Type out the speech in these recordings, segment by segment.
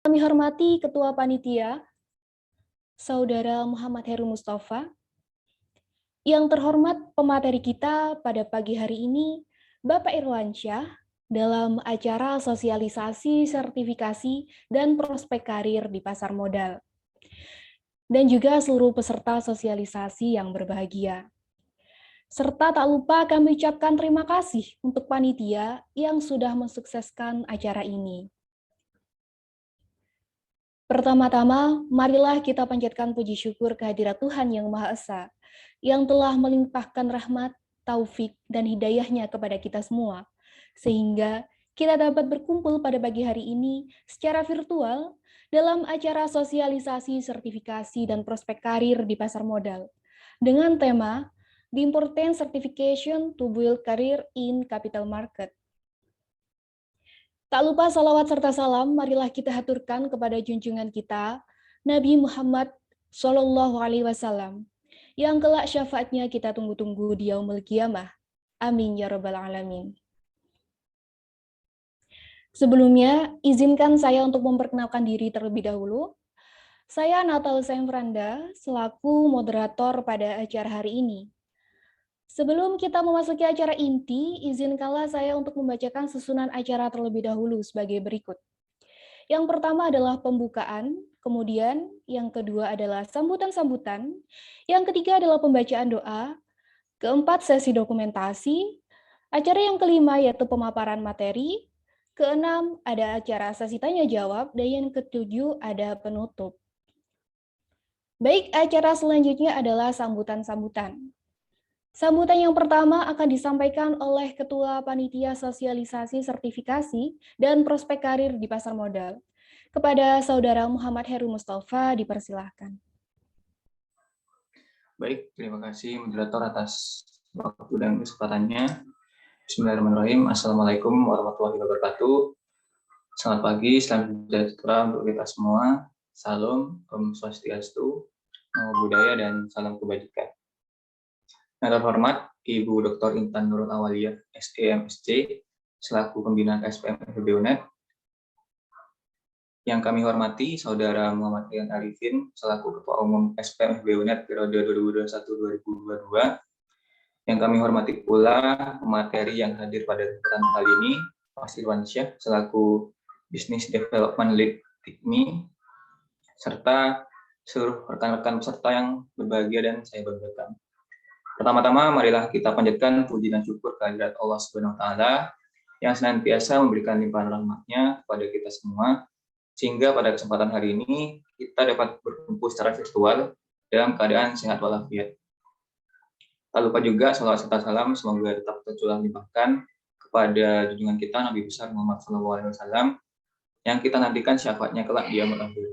Kami hormati Ketua Panitia, Saudara Muhammad Heru Mustafa. Yang terhormat pemateri kita pada pagi hari ini, Bapak Irwansyah, dalam acara sosialisasi, sertifikasi, dan prospek karir di pasar modal. Dan juga seluruh peserta sosialisasi yang berbahagia. Serta tak lupa kami ucapkan terima kasih untuk panitia yang sudah mensukseskan acara ini. Pertama-tama, marilah kita panjatkan puji syukur kehadirat Tuhan Yang Maha Esa, yang telah melimpahkan rahmat, taufik, dan hidayahnya kepada kita semua, sehingga kita dapat berkumpul pada pagi hari ini secara virtual dalam acara sosialisasi, sertifikasi, dan prospek karir di pasar modal, dengan tema The Important Certification to Build Career in Capital Market. Tak lupa salawat serta salam, marilah kita haturkan kepada junjungan kita, Nabi Muhammad SAW, yang kelak syafaatnya kita tunggu-tunggu di yaumul qiyamah. Amin ya rabbal alamin. Sebelumnya, izinkan saya untuk memperkenalkan diri terlebih dahulu. Saya Natal Semfranda, selaku moderator pada acara hari ini. Sebelum kita memasuki acara inti, izinkanlah saya untuk membacakan susunan acara terlebih dahulu sebagai berikut. Yang pertama adalah pembukaan, kemudian yang kedua adalah sambutan-sambutan, yang ketiga adalah pembacaan doa, keempat sesi dokumentasi, acara yang kelima yaitu pemaparan materi, keenam ada acara sesi tanya-jawab, dan yang ketujuh ada penutup. Baik, acara selanjutnya adalah sambutan-sambutan. Sambutan yang pertama akan disampaikan oleh Ketua Panitia Sosialisasi Sertifikasi dan Prospek Karir di Pasar Modal. Kepada Saudara Muhammad Heru Mustafa, dipersilahkan. Baik, terima kasih moderator atas waktu dan kesempatannya. Bismillahirrahmanirrahim. Assalamualaikum warahmatullahi wabarakatuh. Selamat pagi, salam sejahtera untuk kita semua. Salam, Om Swastiastu, Namo Buddhaya, dan salam kebajikan. Yang terhormat Ibu Dr. Intan Nurul Awaliyah, SEMSC, selaku pembina KSPM FEB UNED. Yang kami hormati Saudara Muhammad Rian Arifin, selaku Ketua Umum SPM FEB UNED periode 2021-2022. Yang kami hormati pula pemateri yang hadir pada kesempatan kali ini, Mas Irwansyah, selaku Business Development Lead TIKMI, serta seluruh rekan-rekan peserta yang berbahagia dan saya banggakan. Pertama-tama, marilah kita panjatkan puji dan syukur kehadirat Allah Subhanahu wa Ta'ala yang senantiasa memberikan limpahan rahmat-Nya kepada kita semua, sehingga pada kesempatan hari ini kita dapat berkumpul secara virtual dalam keadaan sehat walafiat. Tak lupa juga salawat serta salam semoga tetap tercurah limpahkan kepada junjungan kita Nabi besar Muhammad SAW yang kita nantikan syafaatnya kelak di yaumul akhir.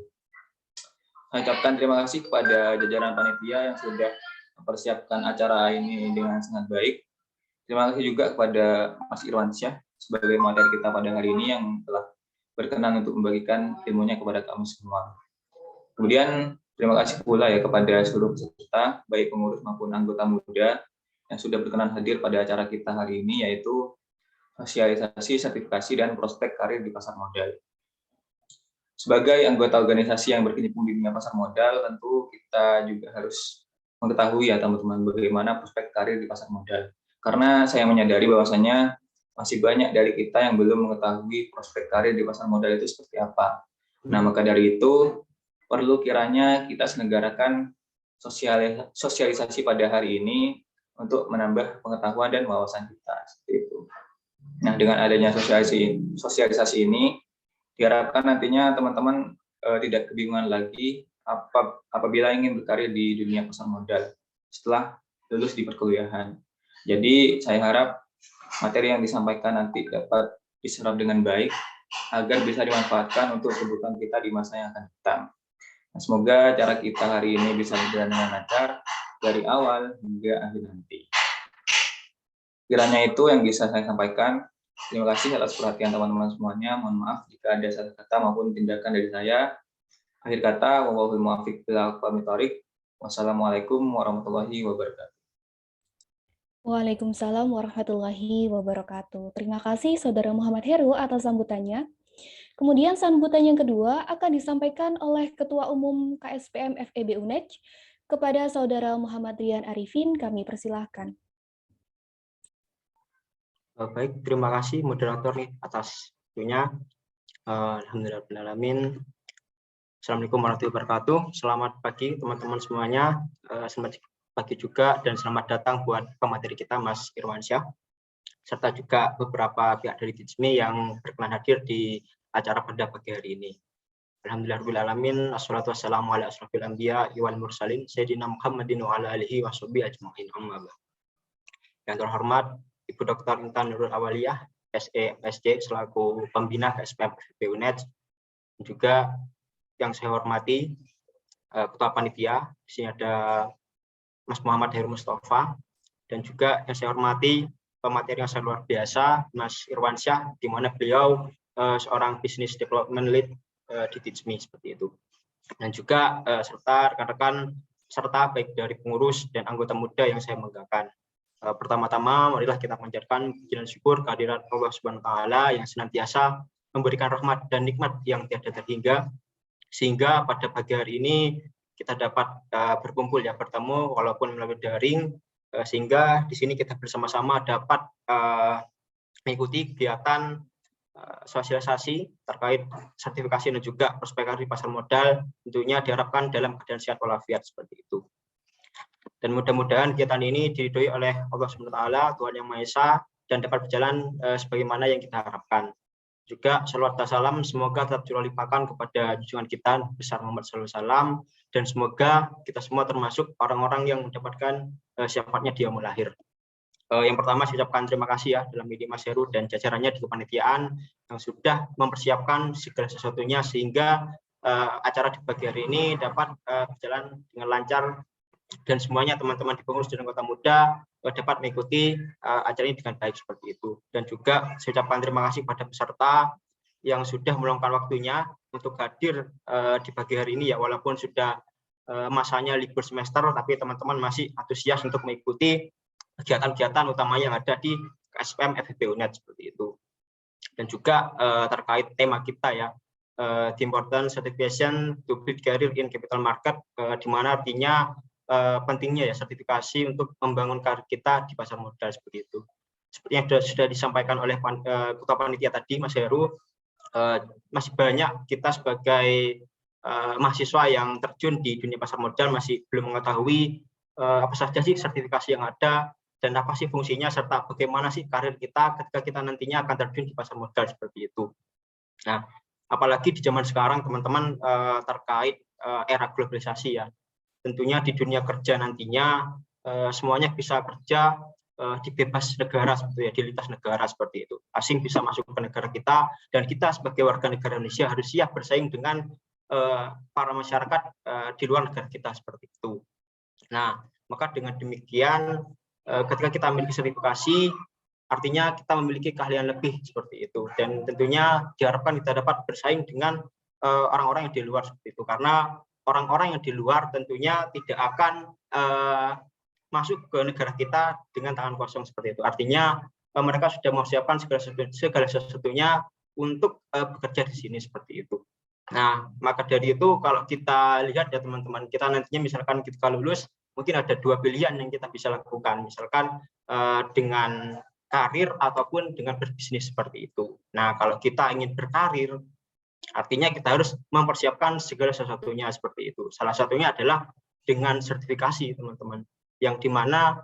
Saya ucapkan terima kasih kepada jajaran panitia yang sudah mempersiapkan acara ini dengan sangat baik. Terima kasih juga kepada Mas Irwansyah sebagai materi kita pada hari ini yang telah berkenan untuk membagikan ilmunya kepada kami semua. Kemudian terima kasih pula ya kepada seluruh peserta, baik pengurus maupun anggota muda yang sudah berkenan hadir pada acara kita hari ini, yaitu sosialisasi, sertifikasi, dan prospek karir di pasar modal. Sebagai anggota organisasi yang berkecimpung di dunia pasar modal, tentu kita juga harus mengetahui ya teman-teman bagaimana prospek karir di pasar modal. Karena saya menyadari bahwasanya masih banyak dari kita yang belum mengetahui prospek karir di pasar modal itu seperti apa. Nah, maka dari itu perlu kiranya kita selenggarakan sosialisasi pada hari ini untuk menambah pengetahuan dan wawasan kita seperti itu. Nah, dengan adanya sosialisasi ini diharapkan nantinya teman-teman tidak kebingungan lagi apabila ingin berkarir di dunia pasar modal setelah lulus di perkuliahan. Jadi saya harap materi yang disampaikan nanti dapat diserap dengan baik agar bisa dimanfaatkan untuk kebutuhan kita di masa yang akan datang. Nah, semoga acara kita hari ini bisa berjalan dengan lancar dari awal hingga akhir nanti. Kiranya itu yang bisa saya sampaikan. Terima kasih atas perhatian teman-teman semuanya. Mohon maaf jika ada salah kata maupun tindakan dari saya. Akhir kata, wallahul muwaffiq ila aqwamit thoriq. Wassalamualaikum warahmatullahi wabarakatuh. Waalaikumsalam warahmatullahi wabarakatuh. Terima kasih Saudara Muhammad Heru atas sambutannya. Kemudian sambutan yang kedua akan disampaikan oleh Ketua Umum KSPM FEB UNED kepada Saudara Muhammad Rian Arifin, kami persilahkan. Baik, terima kasih moderator nih atas waktunya. Alhamdulillahirrahmanirrahim. Assalamualaikum warahmatullahi wabarakatuh. Selamat pagi teman-teman semuanya. Selamat pagi juga dan selamat datang buat pemateri kita Mas Irwansyah, serta juga beberapa pihak dari DITSMI yang berkenan hadir di acara pada pagi hari ini. Alhamdulillahirrahmanirrahim. Assalatu wassalamu ala asrofil anbiya wal mursalin Sayyidina Muhammadin wa ala alihi wa sahbihi ajma'in. Amma ba'd. Yang terhormat Ibu Dr. Intan Nurul Awaliyah, SE, MSc, selaku pembina KSPM FEB UNED. Juga yang saya hormati Ketua Panitia, di sini ada Mas Muhammad Heru Mustafa, dan juga yang saya hormati pemateri yang sangat luar biasa, Mas Irwansyah, di mana beliau seorang Business Development Lead di DITSMI, seperti itu. Dan juga serta rekan-rekan serta baik dari pengurus dan anggota muda yang saya banggakan. Pertama-tama, marilah kita panjatkan puji dan syukur kehadirat Allah Subhanahu wa Ta'ala yang senantiasa memberikan rahmat dan nikmat yang tiada terhingga, sehingga pada pagi hari ini kita dapat berkumpul ya, bertemu walaupun melalui daring, sehingga di sini kita bersama-sama dapat mengikuti kegiatan sosialisasi terkait sertifikasi dan juga prospek di pasar modal, tentunya diharapkan dalam keadaan sehat walafiat seperti itu. Dan mudah-mudahan kegiatan ini diridhoi oleh Allah SWT, Tuhan Yang Maha Esa, dan dapat berjalan sebagaimana yang kita harapkan. Juga salawat dan salam semoga tetap terlimpahkan kepada junjungan kita besar Muhammad SAW, dan semoga kita semua termasuk orang-orang yang mendapatkan syafaatnya di yaumul akhir. Yang pertama saya ucapkan terima kasih ya dalam ini Mas Heru dan jajarannya di kepanitiaan yang sudah mempersiapkan segala sesuatunya sehingga acara di pagi hari ini dapat berjalan dengan lancar, dan semuanya teman-teman di pengurus dan anggota muda dapat mengikuti acara ini dengan baik seperti itu. Dan juga saya ucapkan terima kasih pada peserta yang sudah meluangkan waktunya untuk hadir di pagi hari ini ya, walaupun sudah masanya libur semester, tapi teman-teman masih antusias untuk mengikuti kegiatan-kegiatan utama yang ada di KSPM FEB UNED seperti itu. Dan juga terkait tema kita ya, the important certification to build career in capital market, di mana artinya pentingnya ya sertifikasi untuk membangun karir kita di pasar modal seperti itu. Seperti yang sudah disampaikan oleh Ketua Panitia tadi, Mas Heru, masih banyak kita sebagai mahasiswa yang terjun di dunia pasar modal masih belum mengetahui apa saja sih sertifikasi yang ada dan apa sih fungsinya, serta bagaimana sih karir kita ketika kita nantinya akan terjun di pasar modal seperti itu. Nah, apalagi di zaman sekarang teman-teman terkait era globalisasi ya. Tentunya di dunia kerja nantinya semuanya bisa kerja di bebas negara seperti ya, di lintas negara seperti itu. Asing bisa masuk ke negara kita, dan kita sebagai warga negara Indonesia harus siap bersaing dengan para masyarakat di luar negara kita seperti itu. Nah, maka dengan demikian ketika kita memiliki sertifikasi, artinya kita memiliki keahlian lebih seperti itu, dan tentunya diharapkan kita dapat bersaing dengan orang-orang yang di luar seperti itu, karena orang-orang yang di luar tentunya tidak akan masuk ke negara kita dengan tangan kosong seperti itu. Artinya mereka sudah mempersiapkan segala sesuatunya untuk bekerja di sini seperti itu. Nah, maka dari itu kalau kita lihat ya teman-teman, kita nantinya misalkan kita lulus, mungkin ada dua pilihan yang kita bisa lakukan, misalkan dengan karir ataupun dengan berbisnis seperti itu. Nah, kalau kita ingin berkarir, artinya kita harus mempersiapkan segala sesuatunya seperti itu. Salah satunya adalah dengan sertifikasi teman-teman, yang dimana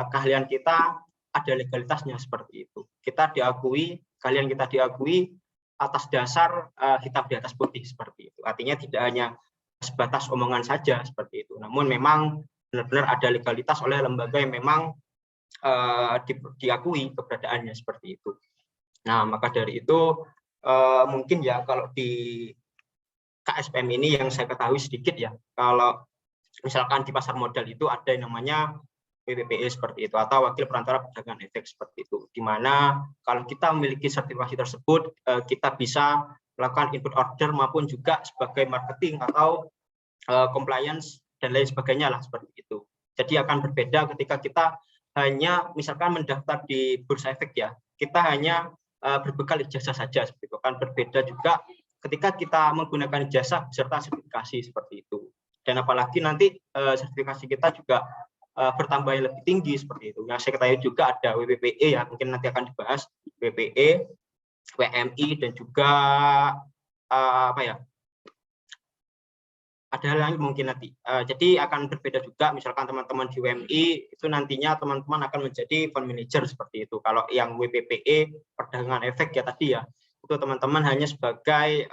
keahlian kita ada legalitasnya seperti itu. Kita diakui, keahlian kita diakui atas dasar hitam di atas putih seperti itu. Artinya tidak hanya sebatas omongan saja seperti itu, namun memang benar-benar ada legalitas oleh lembaga yang memang diakui keberadaannya seperti itu. Nah, maka dari itu mungkin ya kalau di KSPM ini yang saya ketahui sedikit ya, kalau misalkan di pasar modal itu ada yang namanya WPPE seperti itu, atau wakil perantara perdagangan efek seperti itu, di mana kalau kita memiliki sertifikasi tersebut kita bisa melakukan input order maupun juga sebagai marketing atau compliance dan lain sebagainya lah seperti itu. Jadi akan berbeda ketika kita hanya misalkan mendaftar di bursa efek ya, kita hanya berbekal ijazah saja seperti itu kan. Berbeda juga ketika kita menggunakan ijazah beserta sertifikasi seperti itu. Dan apalagi nanti sertifikasi kita juga bertambah yang lebih tinggi seperti itu. Yang saya ketahui juga ada WPPE ya, mungkin nanti akan dibahas WPE, WMI dan juga apa ya? Ada hal lain mungkin nanti. Jadi akan berbeda juga, misalkan teman-teman di WMI itu nantinya teman-teman akan menjadi fund manager seperti itu. Kalau yang WPPE perdagangan efek ya tadi ya, itu teman-teman hanya sebagai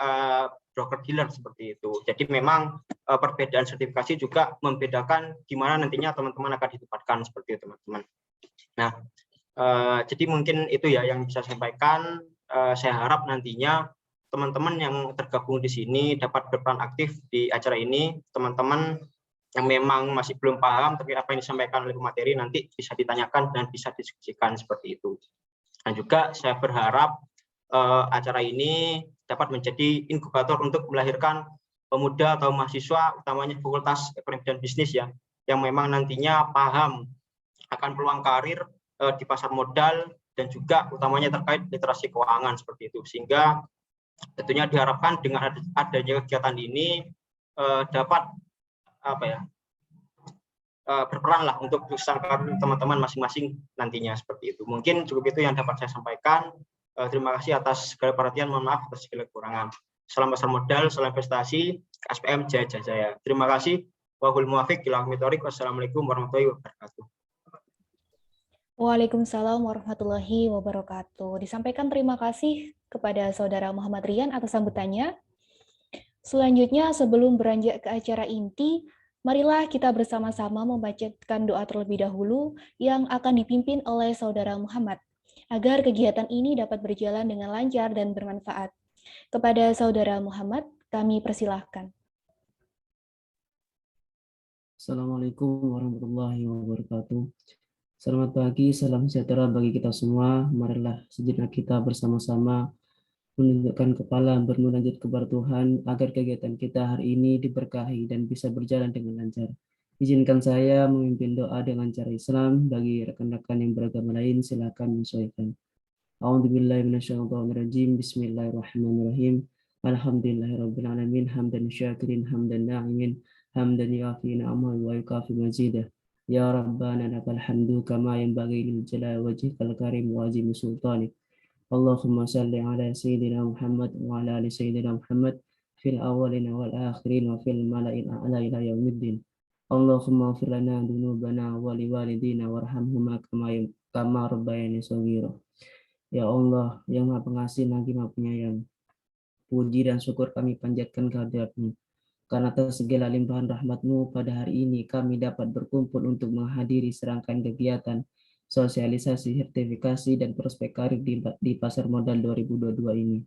broker dealer seperti itu. Jadi memang perbedaan sertifikasi juga membedakan gimana nantinya teman-teman akan ditempatkan seperti itu teman-teman. Nah, jadi mungkin itu ya yang bisa saya sampaikan. Saya harap nantinya teman-teman yang tergabung di sini dapat berperan aktif di acara ini. Teman-teman yang memang masih belum paham tapi apa yang disampaikan oleh pemateri nanti bisa ditanyakan dan bisa diskusikan seperti itu. Dan juga saya berharap acara ini dapat menjadi inkubator untuk melahirkan pemuda atau mahasiswa, utamanya Fakultas Ekonomi dan Bisnis ya, yang memang nantinya paham akan peluang karir di pasar modal dan juga utamanya terkait literasi keuangan seperti itu. Sehingga tentunya diharapkan dengan adanya kegiatan ini dapat berperan lah untuk karir teman-teman masing-masing nantinya seperti itu. Mungkin cukup itu yang dapat saya sampaikan. Terima kasih atas segala perhatian, mohon maaf atas segala kekurangan. Salam pasar modal, salam investasi, KSPM Jaya Jaya. Terima kasih. Wahul muwafiq ila aqwamit thoriq. Wassalamualaikum warahmatullahi wabarakatuh. Waalaikumsalam warahmatullahi wabarakatuh. Disampaikan terima kasih kepada Saudara Muhammad Rian atas sambutannya. Selanjutnya, sebelum beranjak ke acara inti, marilah kita bersama-sama membacakan doa terlebih dahulu yang akan dipimpin oleh Saudara Muhammad, agar kegiatan ini dapat berjalan dengan lancar dan bermanfaat. Kepada Saudara Muhammad, kami persilahkan. Assalamualaikum warahmatullahi wabarakatuh. Selamat pagi, salam sejahtera bagi kita semua. Marilah sejenak kita bersama-sama menundukkan kepala bermunajat kepada Tuhan agar kegiatan kita hari ini diberkahi dan bisa berjalan dengan lancar. Izinkan saya memimpin doa dengan cara Islam. Bagi rekan-rekan yang beragama lain, silakan menyesuaikan. A'udzubillahi minasyaitonirrajim. Bismillahirrahmanirrahim. Alhamdulillahirabbil alamin, hamdan syakirin, hamdan na'imin, hamdan yafi ni'amahu wa yukafi mazidah. Ya Rabbana lakal hamdu kama yanbaghi lil jalali wajhikal karim wa azimi sultanik. Allahumma salli ala sayyidina Muhammad wa ala ali sayyidina Muhammad fil awwalin wal akhirin wa fil mala'il a'la ila yaumiddin. Allahumma ighfir lana dzunubana wa liwalidina warhamhuma kama rabbayani shaghira. Ya Allah, yang Maha Pengasih lagi Maha Penyayang, puji dan syukur kami panjatkan kehadirat-Mu. Karena atas segala limpahan rahmat-Mu pada hari ini kami dapat berkumpul untuk menghadiri serangkaian kegiatan sosialisasi, sertifikasi, dan prospek karir di pasar modal 2022 ini.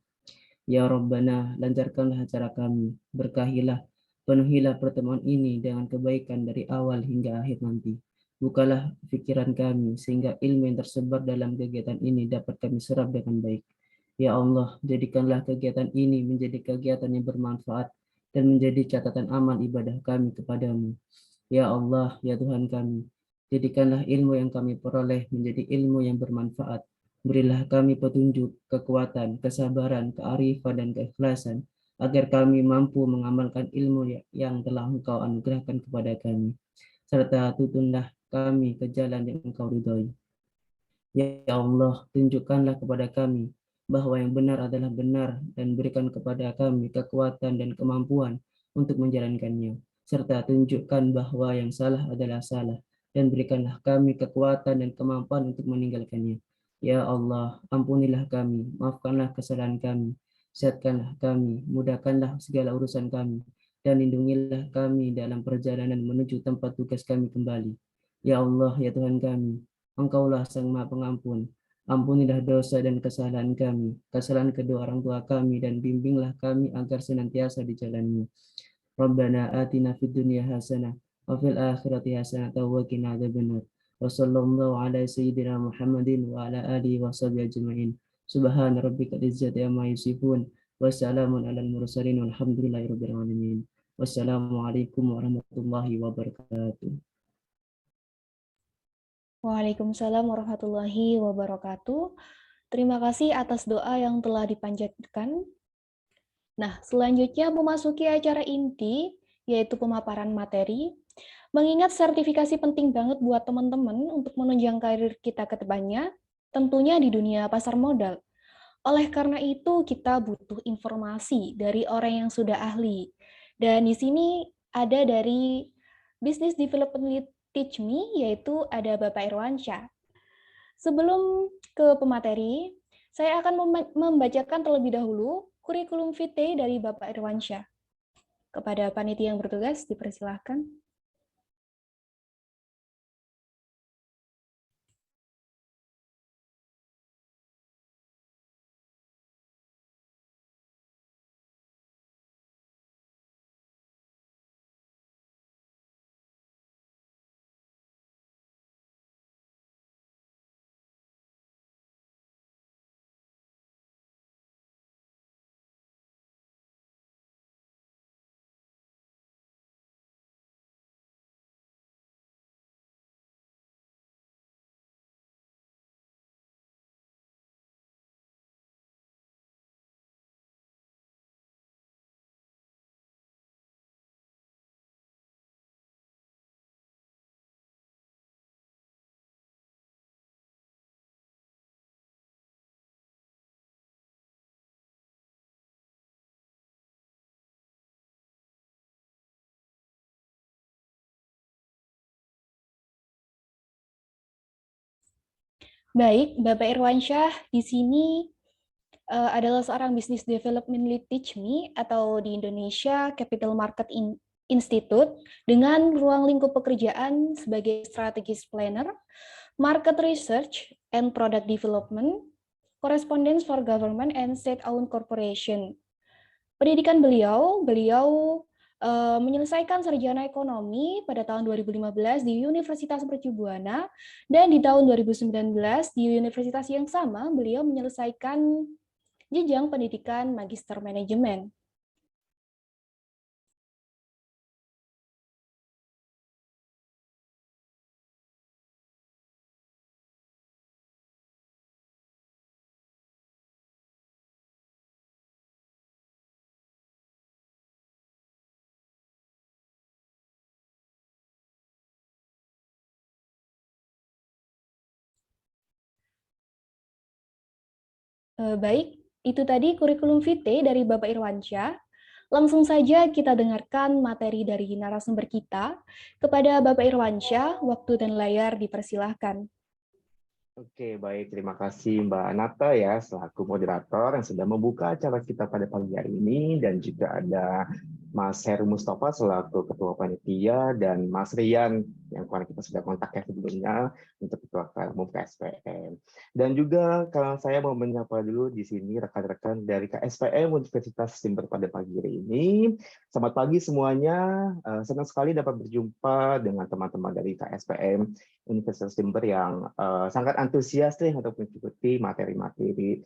Ya Rabbana, lancarkanlah acara kami, berkahilah, penuhilah pertemuan ini dengan kebaikan dari awal hingga akhir nanti. Bukalah pikiran kami sehingga ilmu yang tersebar dalam kegiatan ini dapat kami serap dengan baik. Ya Allah, jadikanlah kegiatan ini menjadi kegiatan yang bermanfaat dan menjadi catatan amal ibadah kami kepadamu. Ya Allah, ya Tuhan kami, jadikanlah ilmu yang kami peroleh menjadi ilmu yang bermanfaat. Berilah kami petunjuk, kekuatan, kesabaran, kearifan, dan keikhlasan, agar kami mampu mengamalkan ilmu yang telah Engkau anugerahkan kepada kami. Serta tuntunlah kami ke jalan yang Engkau ridhoi. Ya Allah, tunjukkanlah kepada kami bahwa yang benar adalah benar dan berikan kepada kami kekuatan dan kemampuan untuk menjalankannya. Serta tunjukkan bahwa yang salah adalah salah dan berikanlah kami kekuatan dan kemampuan untuk meninggalkannya. Ya Allah, ampunilah kami, maafkanlah kesalahan kami, sehatkanlah kami, mudahkanlah segala urusan kami, dan lindungilah kami dalam perjalanan menuju tempat tugas kami kembali. Ya Allah, ya Tuhan kami, Engkaulah Sang Maha Pengampun. Ampunilah dosa dan kesalahan kami, kesalahan kedua orang tua kami, dan bimbinglah kami agar senantiasa di jalan-Mu. Rabbana atina fid dunya hasanah wa fil akhirati hasanah wa qina adzabannar. Wa sallallahu ala sayyidina Muhammadin wa ala alihi wa sahbihi ajma'in. Subhana rabbika izzati amma yasifun wa salamun alal mursalin walhamdulillahirabbil alamin. Wassalamualaikum warahmatullahi wabarakatuh. Waalaikumsalam warahmatullahi wabarakatuh. Terima kasih atas doa yang telah dipanjatkan. Nah, selanjutnya memasuki acara inti, yaitu pemaparan materi. Mengingat sertifikasi penting banget buat teman-teman untuk menunjang karir kita ke depannya, tentunya di dunia pasar modal. Oleh karena itu, kita butuh informasi dari orang yang sudah ahli. Dan di sini ada dari Business Development Lead Teach Me, yaitu ada Bapak Irwansyah. Sebelum ke pemateri, saya akan membacakan terlebih dahulu kurikulum vitae dari Bapak Irwansyah. Kepada panitia yang bertugas, dipersilahkan. Baik, Bapak Irwansyah di sini adalah seorang Business Development Lead Teach Me atau di Indonesia Capital Market Institute dengan ruang lingkup pekerjaan sebagai Strategist Planner, Market Research and Product Development, Correspondence for Government and State-Owned Corporation. Pendidikan beliau menyelesaikan sarjana ekonomi pada tahun 2015 di Universitas Mercu Buana, dan di tahun 2019 di universitas yang sama beliau menyelesaikan jenjang pendidikan Magister Manajemen. Baik, itu tadi kurikulum vitae dari Bapak Irwansyah. Langsung saja kita dengarkan materi dari narasumber kita. Kepada Bapak Irwansyah, waktu dan layar dipersilahkan. Oke, baik. Terima kasih Mbak Nata ya, selaku moderator yang sudah membuka acara kita pada pagi hari ini, dan juga ada Mas Heru Mustafa selaku Ketua Panitia, dan Mas Rian yang kemarin kita sudah kontak ya sebelumnya untuk Ketua Umum KSPM. Dan juga kalau saya mau menyapa dulu di sini rekan-rekan dari KSPM Universitas Jember pada pagi hari ini. Selamat pagi semuanya. Senang sekali dapat berjumpa dengan teman-teman dari KSPM Universitas Jember yang sangat antusias nih untuk mengikuti materi-materi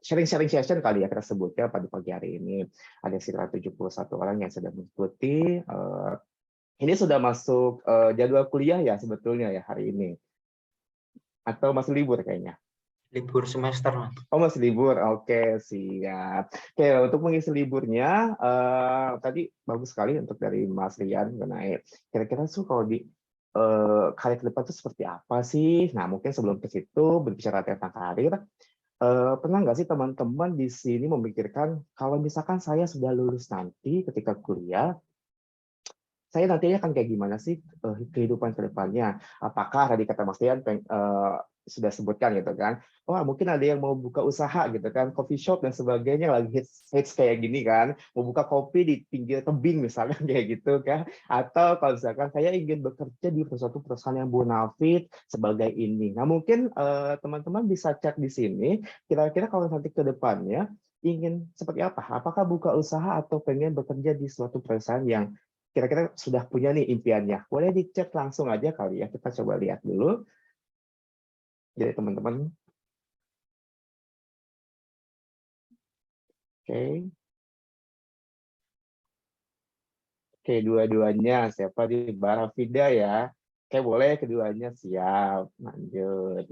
sharing-sharing session kali ya kita sebutnya pada pagi hari ini. Ada sekitar 71 orang yang sudah mengikuti. Ini sudah masuk jadwal kuliah ya sebetulnya ya hari ini? Atau masih libur kayaknya? Libur semester, Mas. Oh, masih libur. Oke, siap. Oke, untuk mengisi liburnya, tadi bagus sekali untuk dari Mas Rian mengenai kira-kira kalau di karir ke depan itu seperti apa sih? Nah, mungkin sebelum ke situ berbicara tentang karir, pernah nggak sih teman-teman di sini memikirkan kalau misalkan saya sudah lulus nanti ketika kuliah, saya nantinya akan kayak gimana sih kehidupan ke depannya? Apakah tadi kata Mas Rian sudah sebutkan gitu kan, wah mungkin ada yang mau buka usaha gitu kan, coffee shop dan sebagainya lagi hits kayak gini kan, mau buka kopi di pinggir tebing misalnya kayak gitu kan, atau kalau misalkan saya ingin bekerja di suatu perusahaan yang bonafit sebagai ini. Nah mungkin teman-teman bisa cek di sini, kira-kira kalau nanti ke depannya ingin seperti apa? Apakah buka usaha atau pengen bekerja di suatu perusahaan yang kira-kira sudah punya nih impiannya? Boleh dicek langsung aja kali ya, kita coba lihat dulu. Jadi teman-teman, oke, dua-duanya siapa di Barafida ya? Oke, boleh keduanya siap. Lanjut.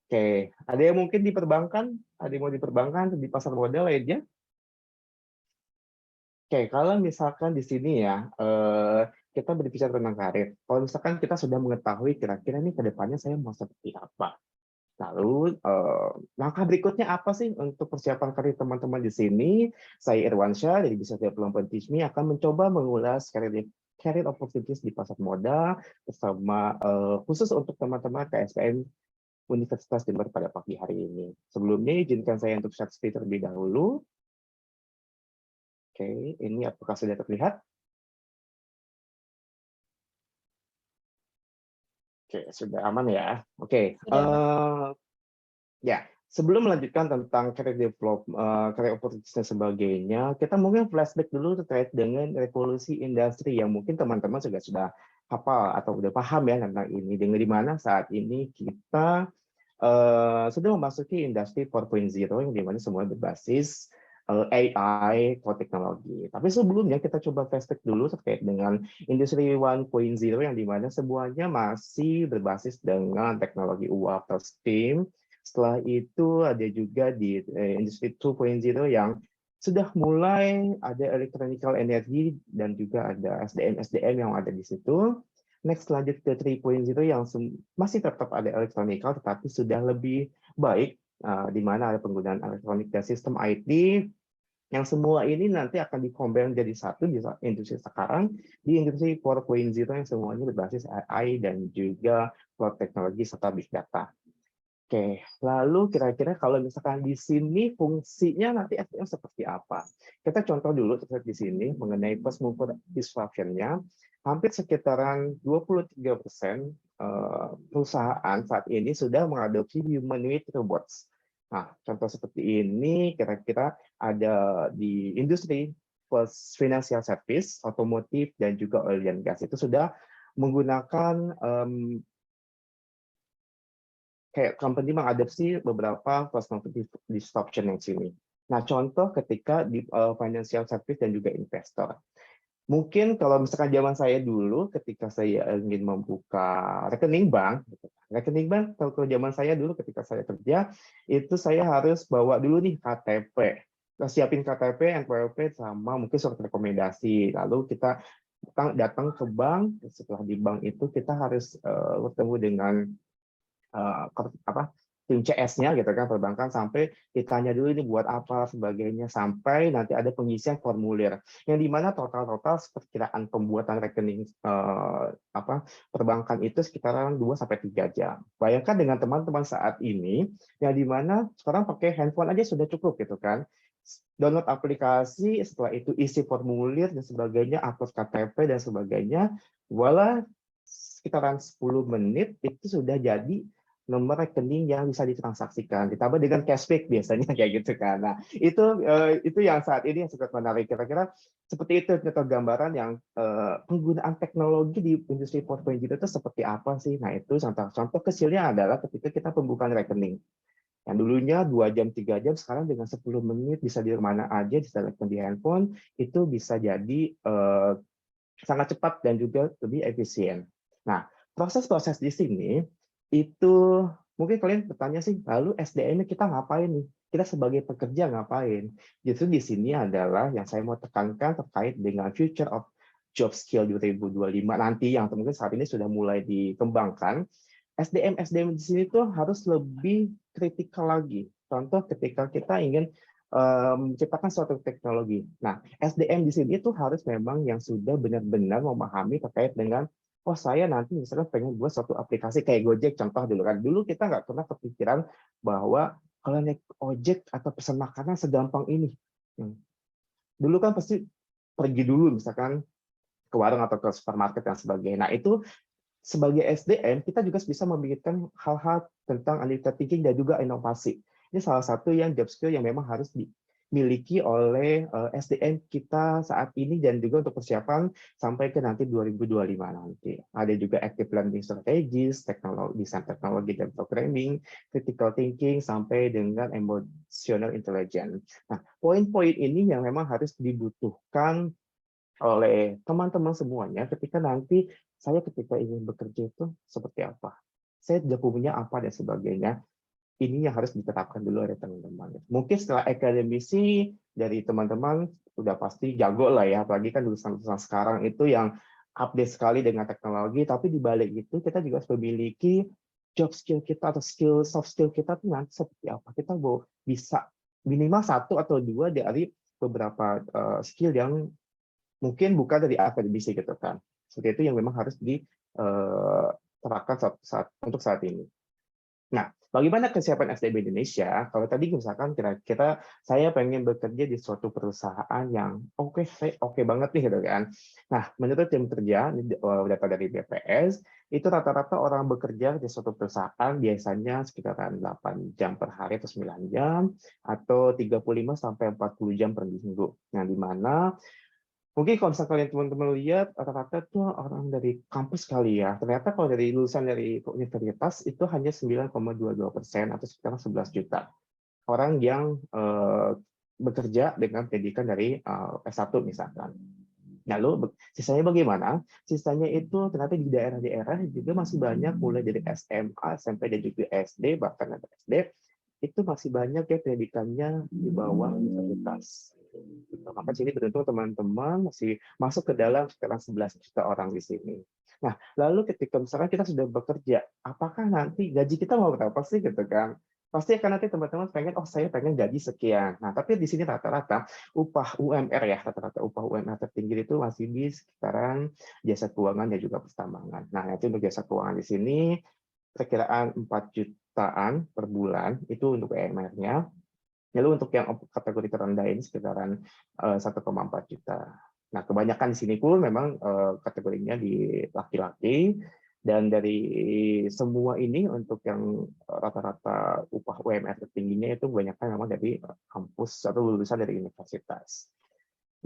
Oke, ada yang mungkin di perbankan, ada yang mau di perbankan, di pasar modal lainnya? Oke, kalau misalkan di sini ya, kita berbicara tentang karir. Kalau misalkan kita sudah mengetahui kira-kira nih ke depannya saya mau seperti apa. Lalu langkah berikutnya apa sih untuk persiapan karir teman-teman di sini? Saya Irwansyah dari Business Development Teach Me akan mencoba mengulas career opportunities di pasar modal bersama khusus untuk teman-teman KSPM Universitas Jember pada pagi hari ini. Sebelumnya izinkan saya untuk share screen terlebih dahulu. Oke, ini apakah sudah terlihat? Oke, sudah aman ya. Oke, Sudah, Pak. ya, sebelum melanjutkan tentang career opportunities dan sebagainya, kita mungkin flashback dulu terkait dengan revolusi industri yang mungkin teman-teman juga sudah hafal atau udah paham ya tentang ini. Dengan di mana saat ini kita sudah memasuki industri 4.0 yang dimana semuanya berbasis AI, core teknologi. Tapi sebelumnya kita coba flashback dulu terkait dengan industri 1.0 yang dimana semuanya masih berbasis dengan teknologi uap atau steam. Setelah itu ada juga di industri 2.0 yang sudah mulai ada electrical energy dan juga ada SDM yang ada di situ. Next lanjut ke 3.0 yang masih tetap ada elektronikal tetapi sudah lebih baik di mana ada penggunaan elektronik dan sistem IT yang semua ini nanti akan dikombin jadi satu di industri sekarang di industri 4.0 yang semuanya berbasis AI dan juga cloud teknologi serta big data. Oke, lalu kira-kira kalau misalkan di sini fungsinya nanti SDM seperti apa? Kita contoh dulu terkait di sini mengenai post mover disruption-nya. Hampir sekitaran 23% perusahaan saat ini sudah mengadopsi humanoid robots. Nah, contoh seperti ini kira-kira ada di industri financial service, otomotif, dan juga oil and gas itu sudah menggunakan kayak company mengadopsi beberapa perspective disruption yang sini. Nah, contoh ketika di financial service dan juga investor. Mungkin kalau misalkan zaman saya dulu, ketika saya ingin membuka rekening bank, kalau zaman saya dulu ketika saya kerja, itu saya harus bawa dulu nih KTP. Kita siapin KTP, NPWP, sama mungkin surat rekomendasi. Lalu kita datang ke bank, setelah di bank itu kita harus bertemu dengan tim CS-nya gitu kan perbankan sampai ditanya dulu ini buat apa sebagainya sampai nanti ada pengisian formulir yang dimana total perkiraan pembuatan rekening perbankan itu sekitaran 2-3 jam. Bayangkan dengan teman-teman saat ini yang dimana sekarang pakai handphone aja sudah cukup gitu kan. Download aplikasi, setelah itu isi formulir dan sebagainya, upload KTP dan sebagainya, voila sekitaran 10 menit itu sudah jadi nomor rekening yang bisa ditransaksikan, ditambah dengan cashback biasanya kayak gitu kan. Nah, itu yang saat ini yang sangat menarik. Kira-kira seperti itu contoh gambaran yang penggunaan teknologi di industri 4.0 itu seperti apa sih? Nah, itu contoh kecilnya adalah ketika kita pembukaan rekening. Yang dulunya 2 jam, 3 jam, sekarang dengan 10 menit bisa di mana aja, diselekkan di handphone, itu bisa jadi sangat cepat dan juga lebih efisien. Nah, proses-proses di sini itu mungkin kalian bertanya sih, lalu SDM-nya kita ngapain nih? Kita sebagai pekerja ngapain? Justru di sini adalah yang saya mau tekankan terkait dengan Future of Job Skill 2025 nanti yang mungkin saat ini sudah mulai dikembangkan. SDM di sini tuh harus lebih kritikal lagi. Contoh ketika kita ingin menciptakan suatu teknologi. Nah, SDM di sini itu harus memang yang sudah benar-benar memahami terkait dengan oh saya nanti misalnya pengen buat suatu aplikasi kayak Gojek contoh dulu kan. Dulu kita nggak pernah kepikiran bahwa kalau naik ojek atau pesan makanan segampang ini. Dulu kan pasti pergi dulu misalkan ke warung atau ke supermarket dan sebagainya. Nah, itu sebagai SDM kita juga bisa memikirkan hal-hal tentang analytical thinking dan juga inovasi. Ini salah satu yang job skill yang memang harus dimiliki oleh SDM kita saat ini dan juga untuk persiapan sampai ke nanti 2025 nanti. Ada juga active learning strategies, desain teknologi dan programming, critical thinking sampai dengan emotional intelligence. Nah, poin-poin ini yang memang harus dibutuhkan oleh teman-teman semuanya ketika nanti saya ketika ingin bekerja itu seperti apa. Saya sudah punya apa dan sebagainya. ini yang harus diterapkan dulu oleh teman-teman. Mungkin setelah akademisi dari teman-teman udah pasti jago lah ya, apalagi kan lulusan-lulusan sekarang itu yang update sekali dengan teknologi, tapi di balik itu kita juga harus memiliki job skill kita atau soft skill kita tuh nanti seperti apa. Kita bisa minimal 1 atau 2 dari beberapa skill yang mungkin bukan dari akademisi gitu kan. Seperti itu yang memang harus diterapkan untuk saat ini. Nah, bagaimana kesiapan SDM Indonesia? Kalau tadi misalkan kira-kira saya pengen bekerja di suatu perusahaan yang oke banget nih gitu kan. Nah, menurut tim kerja, data dari BPS, itu rata-rata orang bekerja di suatu perusahaan biasanya sekitaran 8 jam per hari atau 9 jam, atau 35 sampai 40 jam per minggu. Nah, di mana mungkin kalau misalnya kalian teman-teman lihat rata-rata tuh orang dari kampus kali ya. Ternyata kalau dari lulusan dari universitas itu hanya 9,22% atau sekitar 11 juta orang yang bekerja dengan pendidikan dari S1 misalkan. Lalu sisanya bagaimana? Sisanya itu ternyata di daerah-daerah juga masih banyak, mulai dari SMA, SMP, dan juga SD, bahkan ada SD, itu masih banyak ya pendidikannya di bawah universitas. Maka sini beruntung teman-teman masih masuk ke dalam sekitar 11 juta orang di sini. Nah, lalu ketika misalkan kita sudah bekerja, apakah nanti gaji kita mau berapa sih gitu kan? Pasti akan nanti teman-teman pengen, oh saya pengen gaji sekian. Nah, tapi di sini rata-rata upah UMR ya, rata-rata upah UMR tertinggi itu masih di sekitaran jasa keuangan dan juga pertambangan. Nah, itu untuk jasa keuangan di sini perkiraan 4 jutaan per bulan itu untuk UMR-nya. Lalu untuk yang kategori terendah ini sekitaran 1,4 juta. Nah, kebanyakan di sini pun memang kategorinya di laki-laki, dan dari semua ini untuk yang rata-rata upah UMR tertingginya itu kebanyakan memang dari kampus atau lulusan dari universitas.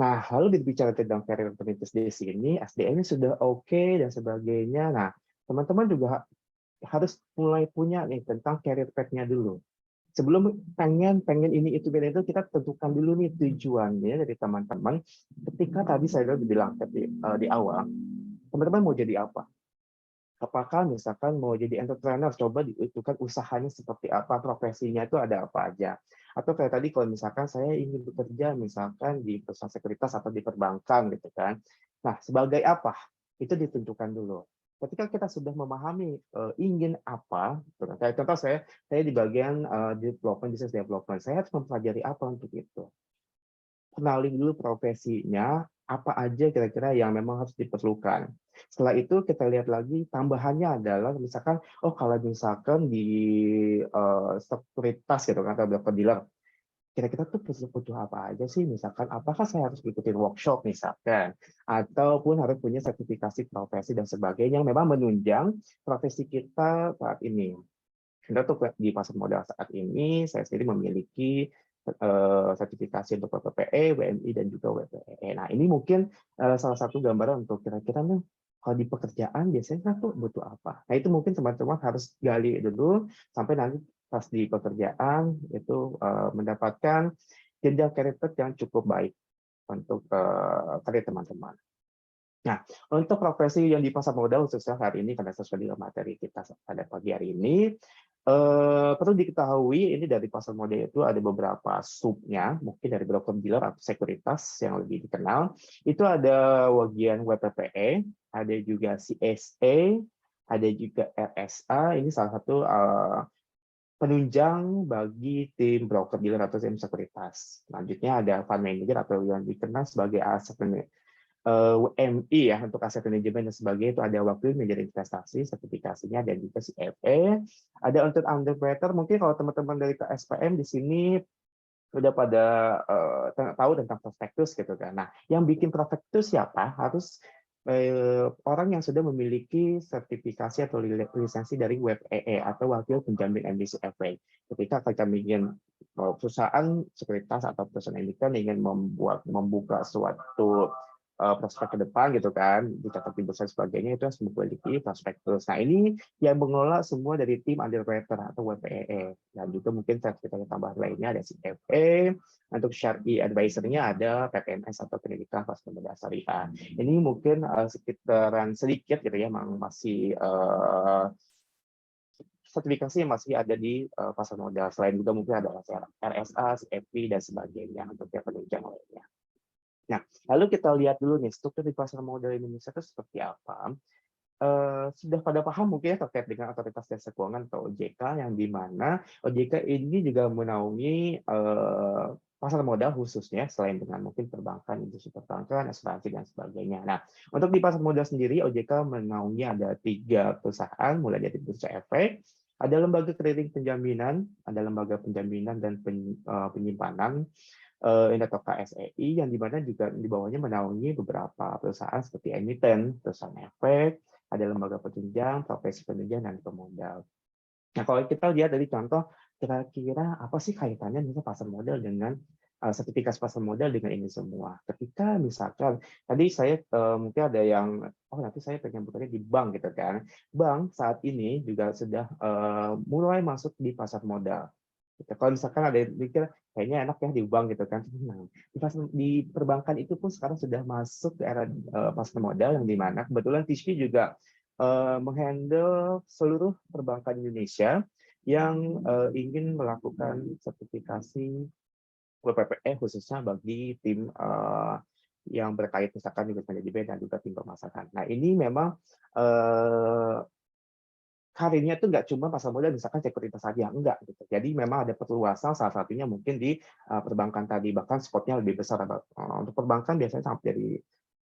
Nah, lalu berbicara tentang karir perintis di sini, SDM-nya sudah oke dan sebagainya. Nah, teman-teman juga harus mulai punya nih tentang career path-nya dulu. Sebelum pengen ini itu kita tentukan dulu nih tujuannya dari teman-teman. Ketika tadi saya udah bilang di awal, teman-teman mau jadi apa? Apakah misalkan mau jadi entrepreneur, coba ditentukan usahanya seperti apa, profesinya itu ada apa aja. Atau kayak tadi kalau misalkan saya ingin bekerja misalkan di perusahaan sekuritas atau di perbankan gitu kan. Nah, sebagai apa? Itu ditentukan dulu. Ketika kita sudah memahami ingin apa, kayak contoh saya di bagian business development, saya harus mempelajari apa untuk itu. Kenalin dulu profesinya, apa aja kira-kira yang memang harus diperlukan. Setelah itu kita lihat lagi tambahannya adalah misalkan, oh kalau misalkan di sekuritas gitu kan, atau broker dealer, kira-kira tuh butuh apa aja sih? Misalkan, apakah saya harus ikutin workshop misalkan, ataupun harus punya sertifikasi profesi dan sebagainya yang memang menunjang profesi kita saat ini. Kita tuh di pasar modal saat ini, saya sendiri memiliki sertifikasi untuk WPPE, WMI, dan juga WPEE. Nah, ini mungkin salah satu gambaran untuk kira-kira nih, kalau di pekerjaan biasanya tuh butuh apa. Nah, itu mungkin teman-teman harus gali dulu, sampai nanti pas di pekerjaan itu mendapatkan jenjang karir yang cukup baik untuk karir teman-teman. Nah, untuk profesi yang di pasar modal khususnya hari ini, karena sesuai dengan materi kita pada pagi hari ini, perlu diketahui ini dari pasar modal itu ada beberapa subnya, mungkin dari broker dealer atau sekuritas yang lebih dikenal. Itu ada bagian WPPE, ada juga CSA, ada juga RSA. Ini salah satu penunjang bagi tim broker dealer atau tim sekuritas. Selanjutnya ada fund manager atau yang dikenal sebagai aset WMI ya, untuk aset manajemen dan sebagainya. Itu ada waktu manajer investasi, sertifikasinya, dan juga CFA. Ada untuk underwriter, mungkin kalau teman-teman dari KSPM di sini udah pada tahu tentang prospektus gitu kan. Nah, yang bikin prospektus siapa? Harus orang yang sudah memiliki sertifikasi atau lisensi dari WPEE atau wakil penjamin emisi FA. Ketika kita ingin perusahaan sekuritas atau perusahaan emiten ingin membuka suatu prospek ke depan gitu kan, dicatat di bursa sebagainya, itu harus memiliki prospektus. Nah, ini yang mengelola semua dari tim underwriter atau WPEE, dan juga mungkin sertifikat tambahan lainnya ada CFA. Untuk syariah advisor-nya ada PPMS atau pendidikan kelas pembeda syariah. Ini mungkin sekitaran sedikit gitu ya, masih sertifikasi yang masih ada di pasar modal. Selain juga mungkin ada RSA, CFP, dan sebagainya untuk yang penunjang lainnya. Nah, lalu kita lihat dulu nih struktur di pasar modal Indonesia itu seperti apa. Sudah pada paham mungkin ya terkait dengan Otoritas Jasa Keuangan atau OJK, yang di mana OJK ini juga menaungi pasar modal khususnya, selain dengan mungkin perbankan, industri perbankan, asuransi, dan sebagainya. Nah, untuk di pasar modal sendiri, OJK menaungi ada 3 perusahaan, mulai dari Bursa Efek, ada lembaga kredit penjaminan, ada lembaga penjaminan dan penyimpanan, atau KSEI, yang di mana juga di bawahnya menaungi beberapa perusahaan seperti emiten, perusahaan efek, ada lembaga penunjang, profesi penunjang, dan pemodal. Nah, kalau kita lihat dari contoh, kira-kira apa sih kaitannya dengan pasar modal dengan sertifikasi pasar modal dengan ini semua? Ketika misalkan tadi saya mungkin ada yang nanti saya pengen bukannya di bank gitu kan. Bank saat ini juga sudah mulai masuk di pasar modal. Kalau misalkan ada yang mikir kayaknya enak ya di bank gitu kan. Nah, di perbankan itu pun sekarang sudah masuk ke era pasar modal, yang dimana kebetulan TISMI juga menghandle seluruh perbankan Indonesia yang ingin melakukan sertifikasi WPPE khususnya bagi tim yang berkait misalkan juga manajemen dan juga tim pemasaran. Nah, ini memang karirnya itu nggak cuma pasar modal misalkan sekuritas saja, enggak gitu. Jadi memang ada perluasan, salah satunya mungkin di perbankan tadi, bahkan spotnya lebih besar. Untuk perbankan biasanya sampai dari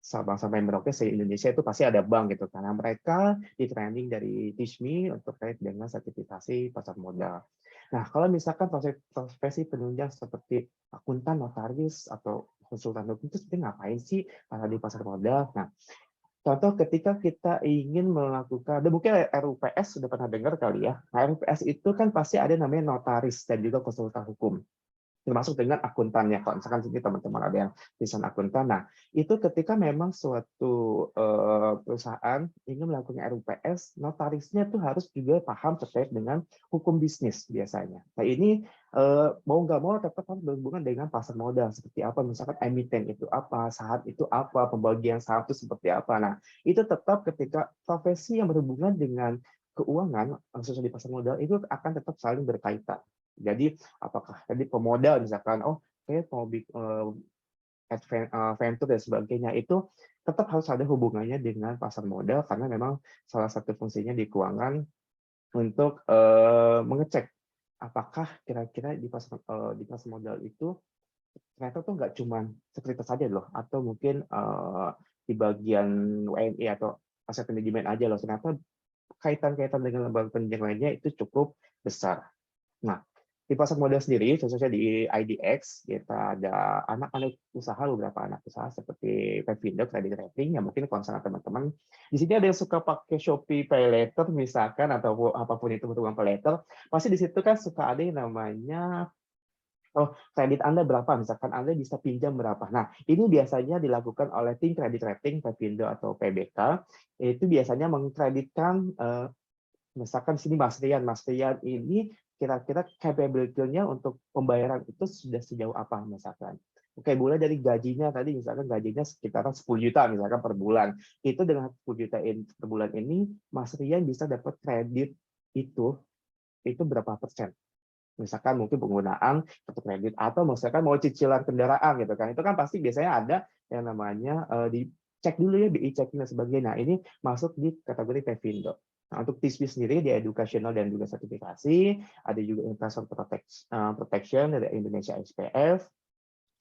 Sabang sampai Merauke se-Indonesia itu pasti ada bank gitu, karena mereka di training dari TISMI untuk terkait dengan sertifikasi pasar modal. Nah, kalau misalkan profesi penunjang seperti akuntan, notaris, atau konsultan hukum itu sebenarnya ngapain sih di pasar modal? Nah, contoh ketika kita ingin melakukan, mungkin RUPS sudah pernah dengar kali ya. Nah, RUPS itu kan pasti ada namanya notaris dan juga konsultan hukum, termasuk dengan akuntannya. Kalau misalkan sini teman-teman ada yang tulisan akuntan, nah itu ketika memang suatu perusahaan ingin melakukan RUPS, notarisnya tuh harus juga paham terkait dengan hukum bisnis biasanya. Nah ini mau nggak mau tetap harus berhubungan dengan pasar modal seperti apa, misalkan emiten itu apa, saham itu apa, pembagian saham itu seperti apa. Nah itu tetap ketika profesi yang berhubungan dengan keuangan khususnya di pasar modal itu akan tetap saling berkaitan. Jadi apakah tadi pemodal misalkan, saya mau venture dan sebagainya, itu tetap harus ada hubungannya dengan pasar modal, karena memang salah satu fungsinya di keuangan untuk mengecek apakah kira-kira di pasar modal itu ternyata tuh nggak cuma sekuritas saja loh, atau mungkin di bagian WNI atau aset manajemen aja loh, ternyata kaitan-kaitan dengan lembaga penunjang lainnya itu cukup besar. Nah, di pasar modal sendiri, khususnya di IDX, kita ada anak-anak usaha, beberapa anak usaha seperti Pevindo, Kredit Rating, yang mungkin concern teman-teman. Di sini ada yang suka pakai Shopee Pay Later, misalkan, atau apapun itu bentuk Pay Later, pasti di situ kan suka ada yang namanya kredit Anda berapa, misalkan Anda bisa pinjam berapa. Nah, ini biasanya dilakukan oleh tim Kredit Rating, Pevindo atau PBK, itu biasanya mengkreditkan misalkan sini Mas Rian ini kira-kira capability-nya untuk pembayaran itu sudah sejauh apa misalkan. Oke, mulai dari gajinya tadi, misalkan gajinya sekitaran 10 juta misalkan per bulan. Itu dengan 10 juta per bulan ini, Mas Rian bisa dapat kredit itu berapa persen. Misalkan mungkin penggunaan kartu kredit, atau misalkan mau cicilan kendaraan gitu kan. Itu kan pasti biasanya ada yang namanya dicek dulu ya, BI checking dan sebagainya. Nah, ini masuk di kategori Pevindo. Nah, untuk TISMI sendiri di educational dan juga sertifikasi, ada juga investor protection dari Indonesia SPF,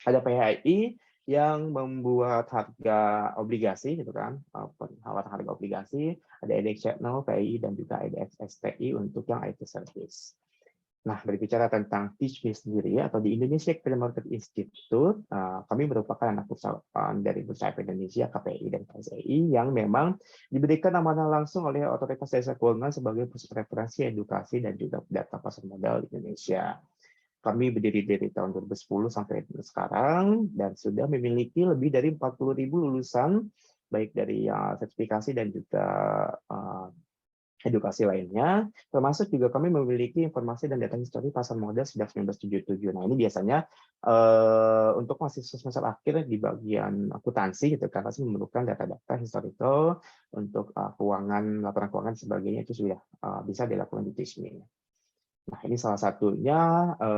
ada PHI yang membuat harga obligasi gitu kan, penawaran harga obligasi, ada IDX Channel, PHI, dan juga IDX STI untuk yang IT service. Nah, berbicara tentang TISMI sendiri atau di Indonesia Capital Market Institute, kami merupakan anak perusahaan dari Bursa Efek Indonesia, KPI dan KSEI, yang memang diberikan amanah langsung oleh Otoritas Jasa Keuangan sebagai pusat referensi edukasi dan juga data pasar modal di Indonesia. Kami berdiri dari tahun 2010 sampai sekarang dan sudah memiliki lebih dari 40.000 lulusan, baik dari sertifikasi dan juga edukasi lainnya, termasuk juga kami memiliki informasi dan data histori pasar modal sejak 1977. Nah, ini biasanya untuk mahasiswa semester akhir di bagian akuntansi gitu kan, pasti memerlukan data-data historical untuk keuangan, laporan keuangan sebagainya itu sudah bisa dilakukan di TISMI. Nah, ini salah satunya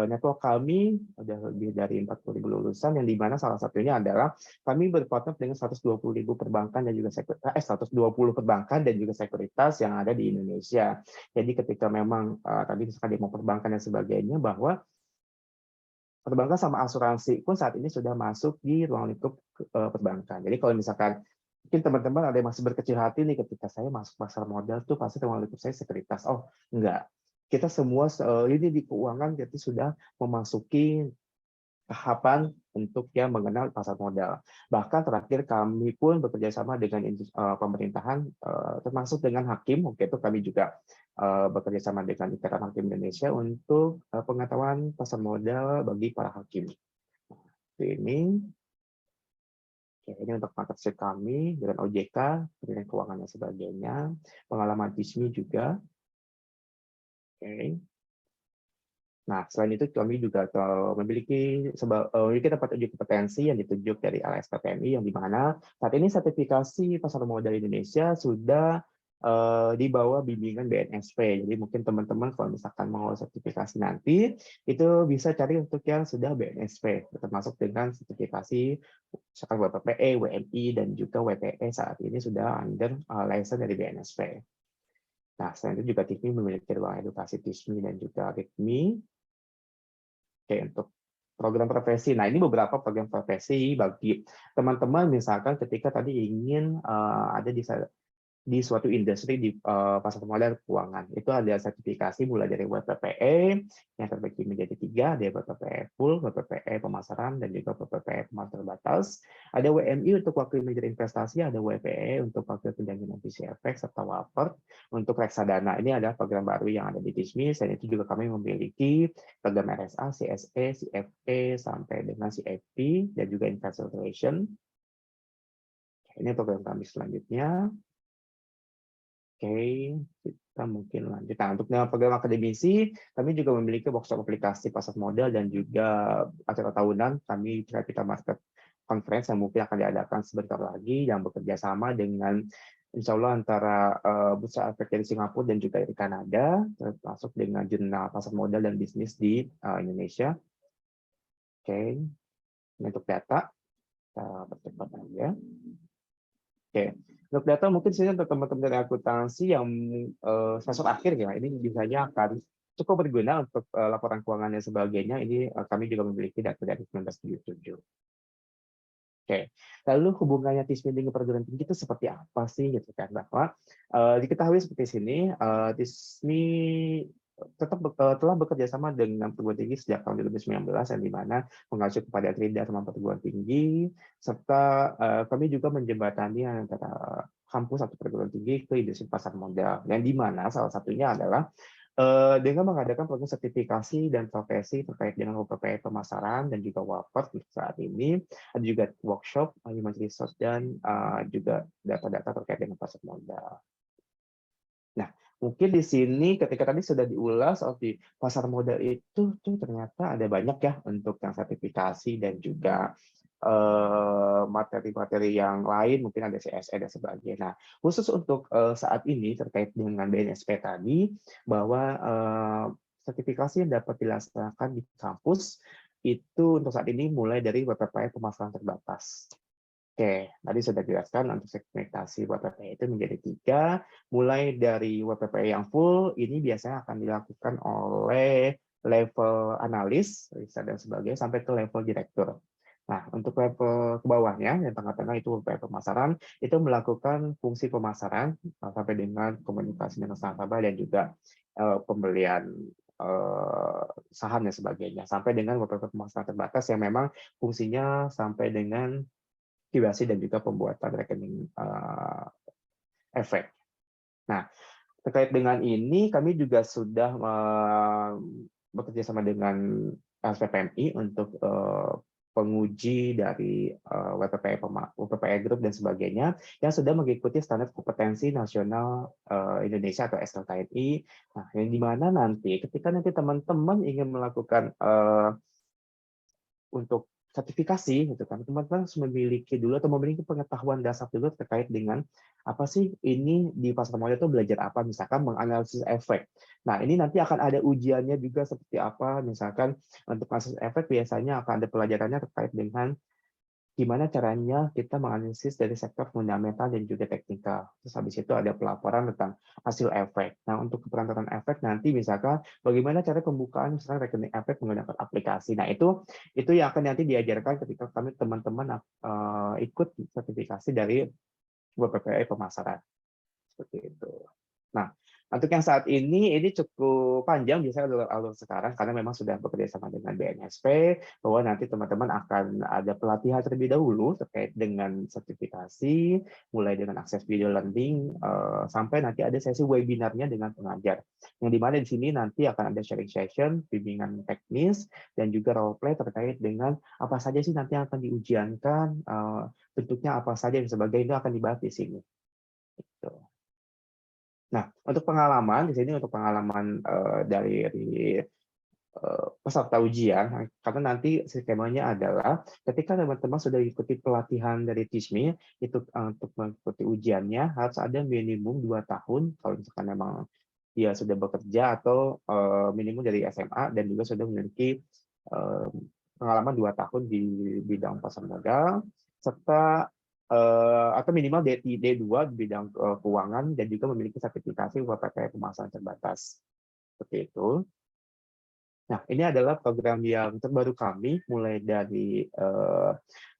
network kami ada lebih dari 40.000 lulusan yang di mana salah satunya adalah kami berpartner dengan 120.000 perbankan dan juga 120 perbankan dan juga sekuritas yang ada di Indonesia. Jadi ketika memang tadi misalkan demo perbankan dan sebagainya bahwa perbankan sama asuransi pun saat ini sudah masuk di ruang lingkup perbankan. Jadi kalau misalkan mungkin teman-teman ada yang masih berkecil hati nih ketika saya masuk pasar modal tuh pasti ruang lingkup saya sekuritas. Oh, enggak. Kita semua ini di keuangan jadi sudah memasuki tahapan untuk yang mengenal pasar modal. Bahkan terakhir kami pun bekerja sama dengan pemerintahan, termasuk dengan hakim. Waktu itu kami juga bekerja sama dengan Ikatan Hakim Indonesia untuk pengetahuan pasar modal bagi para hakim. Ini untuk partnership kami dengan OJK, Kementerian Keuangan dan sebagainya, pengalaman TISMI juga. Nah, selain itu kami juga memiliki tempat uji kompetensi yang ditunjuk dari LSPTMI, yang di mana saat ini sertifikasi pasar modal Indonesia sudah di bawah bimbingan BNSP. Jadi mungkin teman-teman kalau misalkan mau sertifikasi nanti, itu bisa cari untuk yang sudah BNSP, termasuk dengan sertifikasi misalkan WPPE, WMI, dan juga WPE saat ini sudah under license dari BNSP. Nah, selain itu juga TISMI memiliki ruang edukasi TISMI dan juga RITMI. Oke, untuk program profesi. Nah, ini beberapa program profesi bagi teman-teman misalkan ketika tadi ingin ada di suatu industri di pasar modal keuangan. Itu ada sertifikasi mulai dari WPPE yang terbagi menjadi 3, ada WPPE full, WPPE pemasaran, dan juga WPPE pemasaran terbatas. Ada WMI untuk wakil manajer investasi, ada WPE untuk wakil penjaminan visi efek, serta WAPER untuk reksadana. Ini adalah program baru yang ada di TISMI, dan itu juga kami memiliki program RSA, CSE, CFE, sampai dengan CFP, dan juga Investor Relation. Ini program kami selanjutnya. Oke, kita mungkin lanjut. Nah, untuk program akademisi, kami juga memiliki workshop aplikasi pasar modal dan juga acara tahunan. Kami Capital Market Conference yang mungkin akan diadakan sebentar lagi, yang bekerja sama dengan insya Allah antara Bursa Efek dari Singapura dan juga dari Kanada, termasuk dengan jurnal pasar modal dan bisnis di Indonesia. Oke, ini untuk data. Kita percepat aja. Oke, untuk data mungkin sih untuk teman-teman dari akuntansi yang semester akhir ya, ini biasanya akan cukup berguna untuk laporan keuangan dan sebagainya. Ini kami juga memiliki data dari 1977. Oke, lalu hubungannya TISMI dengan perguruan tinggi itu seperti apa sih gitu kan? Bahwa diketahui seperti sini, TISMI telah bekerja sama dengan perguruan tinggi sejak tahun 2019 yang dimana mengacu kepada Tridharma perguruan tinggi serta kami juga menjembatani antara kampus atau perguruan tinggi ke industri pasar modal yang dimana salah satunya adalah dengan mengadakan program sertifikasi dan profesi terkait dengan WPPE pemasaran dan juga WAPER saat ini ada juga workshop human resource dan juga data-data terkait dengan pasar modal. Nah, mungkin di sini ketika tadi sudah diulas di pasar modal itu tuh ternyata ada banyak ya untuk yang sertifikasi dan juga materi-materi yang lain, mungkin ada CSE dan sebagainya. Nah, khusus untuk saat ini terkait dengan BNSP tadi, bahwa sertifikasi yang dapat dilaksanakan di kampus itu untuk saat ini mulai dari WPPE pemasaran terbatas. Oke, tadi sudah dijelaskan untuk segmentasi WPPE itu menjadi 3, mulai dari WPPE yang full, ini biasanya akan dilakukan oleh level analis, riset dan sebagainya, sampai ke level direktur. Nah, untuk level ke bawahnya, yang tengah-tengah itu WPPE pemasaran, itu melakukan fungsi pemasaran sampai dengan komunikasi dengan nasabah dan juga pembelian saham dan sebagainya, sampai dengan WPPE pemasaran terbatas yang memang fungsinya sampai dengan KYC dan juga pembuatan rekening efek. Nah, terkait dengan ini, kami juga sudah bekerja sama dengan LSPPMI untuk penguji dari WPPE Group dan sebagainya yang sudah mengikuti standar kompetensi nasional Indonesia atau SNKNI. Nah, yang di mana nanti ketika nanti teman-teman ingin melakukan untuk sertifikasi, gitu kan, teman-teman harus memiliki dulu atau memiliki pengetahuan dasar dulu terkait dengan apa sih ini di pasar modal itu belajar apa, misalkan menganalisis efek. Nah, ini nanti akan ada ujiannya juga seperti apa, misalkan untuk analisis efek biasanya akan ada pelajarannya terkait dengan gimana caranya kita menganalisis dari sektor fundamental dan juga teknikal. Terus habis itu ada pelaporan tentang hasil efek. Nah, untuk keberangkatan efek nanti misalkan bagaimana cara pembukaan misalkan rekening efek menggunakan aplikasi. Nah, itu yang akan nanti diajarkan ketika kami teman-teman ikut sertifikasi dari WPPE pemasaran. Seperti itu. Nah, untuk yang saat ini cukup panjang biasanya alur sekarang karena memang sudah bekerja sama dengan BNSP bahwa nanti teman-teman akan ada pelatihan terlebih dahulu terkait dengan sertifikasi, mulai dengan akses video learning sampai nanti ada sesi webinarnya dengan pengajar. Yang di mana di sini nanti akan ada sharing session, bimbingan teknis dan juga role play terkait dengan apa saja sih nanti yang akan diujiankan, bentuknya apa saja dan sebagainya akan dibahas di sini. Gitu. Nah, untuk pengalaman di sini dari peserta ujian, karena nanti skemanya adalah ketika teman-teman sudah ikuti pelatihan dari TISMI itu untuk mengikuti ujiannya harus ada minimum 2 tahun kalau misalkan memang dia sudah bekerja atau minimum dari SMA dan juga sudah memiliki pengalaman 2 tahun di bidang pasar modal serta atau minimal D2 di bidang keuangan dan juga memiliki sertifikasi WPPE pemasaran terbatas. Seperti itu. Nah, ini adalah program yang terbaru kami, mulai dari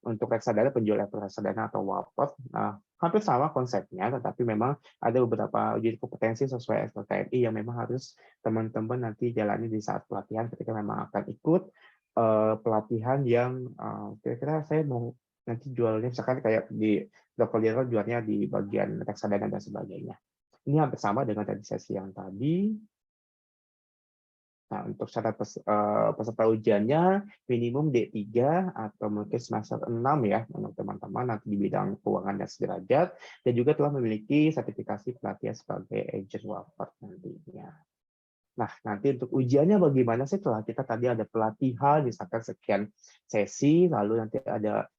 untuk reksadana, penjual reksadana atau WAPOT. Nah, hampir sama konsepnya, tetapi memang ada beberapa uji kompetensi sesuai SKKNI yang memang harus teman-teman nanti jalani di saat pelatihan ketika memang akan ikut pelatihan yang kira-kira saya mau nanti jualnya misalkan kayak di local general jualnya di bagian reksadana dan sebagainya. Ini hampir sama dengan tadi sesi yang tadi. Nah, untuk syarat peserta ujiannya minimum D3 atau mungkin semester 6 ya untuk teman-teman nanti di bidang keuangan dan sederajat dan juga telah memiliki sertifikasi pelatihan sebagai agent WAPOT nantinya. Nah, nanti untuk ujiannya bagaimana sih? Setelah kita tadi ada pelatihan, misalkan sekian sesi, lalu nanti ada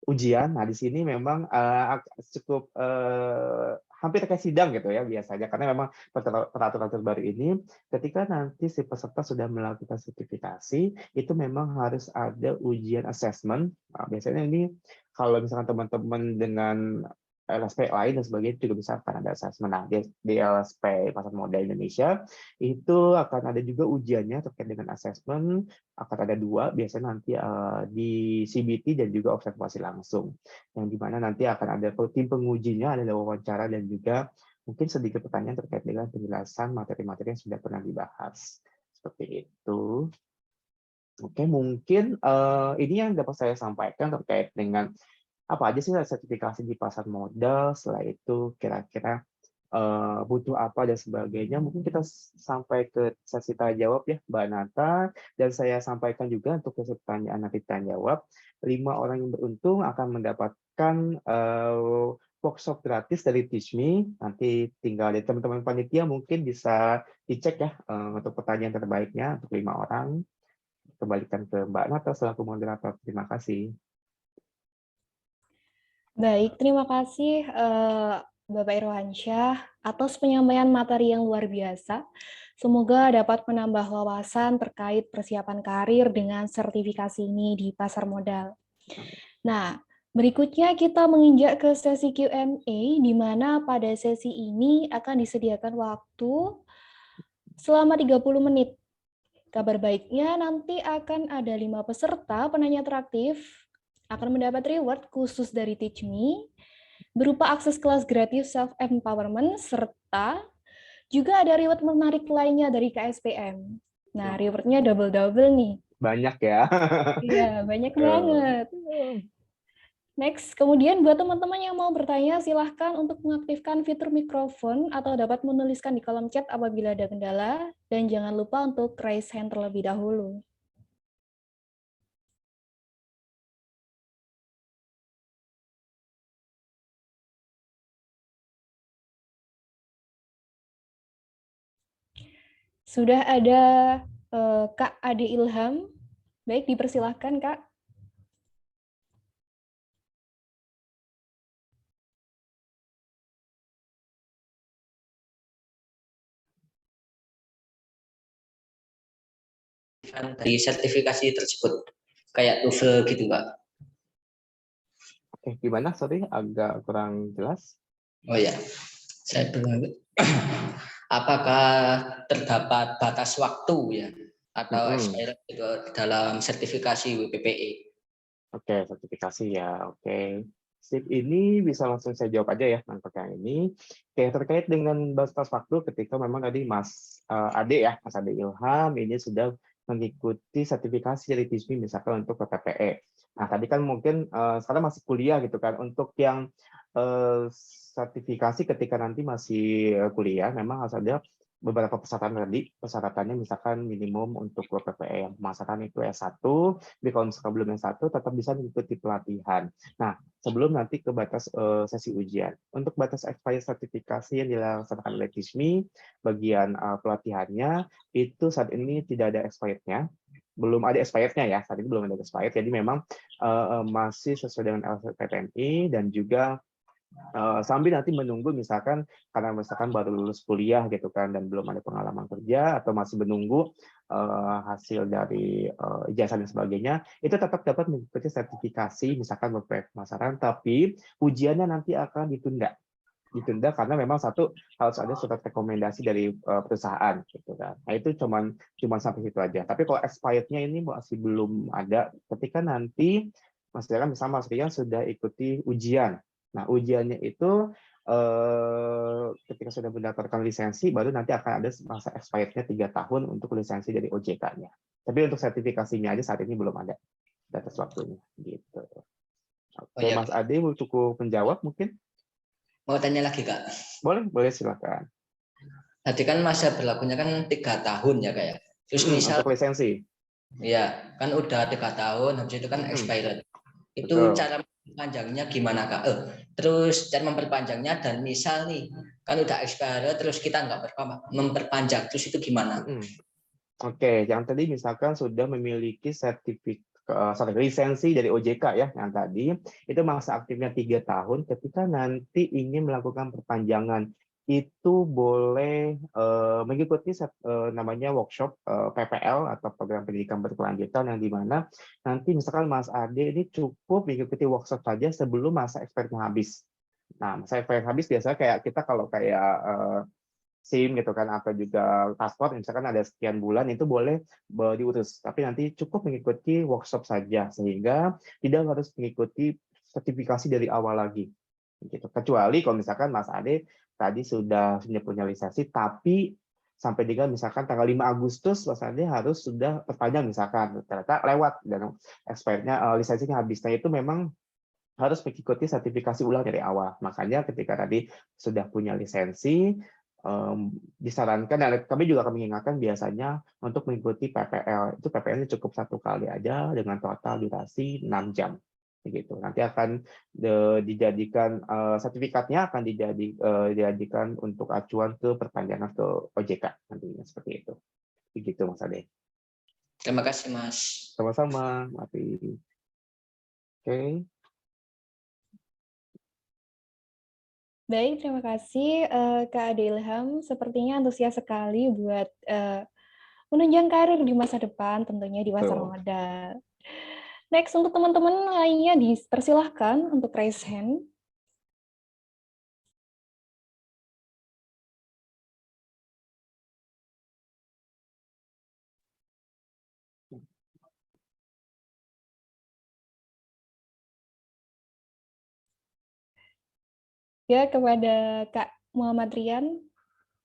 ujian. Nah, di sini memang cukup hampir kayak sidang gitu ya biasanya, karena memang peraturan terbaru ini, ketika nanti si peserta sudah melakukan sertifikasi, itu memang harus ada ujian assessment. Nah, biasanya ini kalau misalkan teman-teman dengan LSP lain dan sebagainya juga bisa akan ada assessment. Nah, di LSP Pasar Modal Indonesia itu akan ada juga ujiannya terkait dengan assessment, akan ada 2, biasanya nanti di CBT dan juga observasi langsung. Yang dimana nanti akan ada tim pengujinya, ada wawancara dan juga mungkin sedikit pertanyaan terkait dengan penjelasan materi-materi yang sudah pernah dibahas. Seperti itu. Oke, mungkin ini yang dapat saya sampaikan terkait dengan apa aja sih sertifikasi di pasar modal, setelah itu kira-kira butuh apa dan sebagainya. Mungkin kita sampai ke sesi tanya jawab ya, Mbak Nata, dan saya sampaikan juga untuk sesi pertanyaan nanti tanya jawab, 5 orang yang beruntung akan mendapatkan workshop gratis dari TISMI. Nanti tinggal dari teman-teman panitia mungkin bisa dicek ya untuk pertanyaan terbaiknya untuk 5 orang. Kembalikan ke Mbak Nata selaku moderator. Terima kasih. Baik, terima kasih Bapak Irwansyah atas penyampaian materi yang luar biasa. Semoga dapat menambah wawasan terkait persiapan karir dengan sertifikasi ini di pasar modal. Nah, berikutnya kita menginjak ke sesi Q&A, di mana pada sesi ini akan disediakan waktu selama 30 menit. Kabar baiknya nanti akan ada 5 peserta penanya interaktif akan mendapat reward khusus dari TeachMe berupa akses kelas gratis self-empowerment, serta juga ada reward menarik lainnya dari KSPM. Nah, rewardnya double-double nih. Banyak ya. Iya, banyak banget. Next, kemudian buat teman-teman yang mau bertanya, silahkan untuk mengaktifkan fitur mikrofon atau dapat menuliskan di kolom chat apabila ada kendala, dan jangan lupa untuk raise hand terlebih dahulu. Sudah ada Kak Ade Ilham. Baik, dipersilahkan Kak. Dari sertifikasi tersebut kayak TOEFL gitu Kak. Oke, gimana? Sorry, agak kurang jelas. Oh ya, saya dengar. Apakah terdapat batas waktu ya atau expired dalam sertifikasi WPPE? Oke, sertifikasi ya. Oke. Sip, ini bisa langsung saya jawab aja ya untuk yang ini. Oke, terkait dengan batas waktu ketika memang tadi Mas Ade ya, Mas Ade Ilham ini sudah mengikuti sertifikasi dari TISMI misalkan untuk PPPE. Nah, tadi kan mungkin sekarang masih kuliah gitu kan. Untuk yang sertifikasi ketika nanti masih kuliah memang harus ada beberapa persyaratan tadi. Persyaratannya misalkan minimum untuk PPPE yang pemasaran itu S1, tapi kalau misalkan belum S1 tetap bisa mengikuti pelatihan. Nah, sebelum nanti ke batas sesi ujian. Untuk batas expired sertifikasi yang dilaksanakan oleh TISMI, bagian pelatihannya itu saat ini tidak ada expired-nya. Belum ada expired-nya ya, saat ini belum ada expired. Jadi memang masih sesuai dengan LPTNI dan juga sambil nanti menunggu misalkan karena misalkan baru lulus kuliah gitu kan dan belum ada pengalaman kerja atau masih menunggu hasil dari ijazah dan sebagainya, itu tetap dapat mengikuti sertifikasi misalkan pemasaran, tapi ujiannya nanti akan ditunda karena memang satu harus ada surat rekomendasi dari perusahaan gitu kan. Nah itu cuman sampai situ aja. Tapi kalau expired-nya ini masih belum ada ketika nanti Mas Rian misalnya Mas Rian sudah ikuti ujian. Nah ujiannya itu ketika sudah mendapatkan lisensi baru nanti akan ada masa expired-nya 3 tahun untuk lisensi dari OJK-nya. Tapi untuk sertifikasinya aja saat ini belum ada batas waktunya gitu. Oke, ya. Mas Ade cukup menjawab mungkin? Mau tanya lagi Kak? Boleh silakan. Tadi kan masa berlakunya kan 3 tahun ya Kak ya. Terus misal untuk lisensi. ya kan udah 3 tahun, habis itu kan expired. Itu Betul. cara memperpanjangnya gimana Kak? Terus cara memperpanjangnya dan misal nih kan udah expired terus kita nggak memperpanjang, terus itu gimana? Oke, yang tadi misalkan sudah memiliki lisensi dari OJK ya, yang tadi itu masa aktifnya 3 tahun. Ketika nanti ingin melakukan perpanjangan itu boleh mengikuti namanya workshop PPL atau program pendidikan berkelanjutan yang dimana nanti misalkan Mas Ade ini cukup mengikuti workshop saja sebelum masa expirednya habis. Nah, masa expired habis biasanya kayak kita kalau kayak SIM gitu kan atau juga paspor misalkan ada sekian bulan itu boleh diurus, tapi nanti cukup mengikuti workshop saja sehingga tidak harus mengikuti sertifikasi dari awal lagi gitu. Kecuali kalau misalkan Mas Ade tadi sudah punya lisensi tapi sampai dengan misalkan tanggal 5 Agustus Mas Ade harus sudah perpanjang misalkan ternyata lewat dan expirednya lisensinya habis. Nah itu memang harus mengikuti sertifikasi ulang dari awal. Makanya ketika tadi sudah punya lisensi, disarankan, dan kami juga akan mengingatkan biasanya untuk mengikuti PPL. Itu PPL-nya cukup 1 kali aja dengan total durasi 6 jam. Begitu. Nanti akan dijadikan sertifikatnya akan dijadikan untuk acuan ke perpanjangan ke OJK nantinya seperti itu. Begitu Mas Ade. Terima kasih Mas. Sama-sama, Mati. Oke. Baik, terima kasih Kak Ade Ilham. Sepertinya antusias sekali buat menunjang karir di masa depan, tentunya di masa Ramadan. Next, untuk teman-teman lainnya dipersilahkan untuk raise hand. Ya, kepada Kak Muhammad Rian,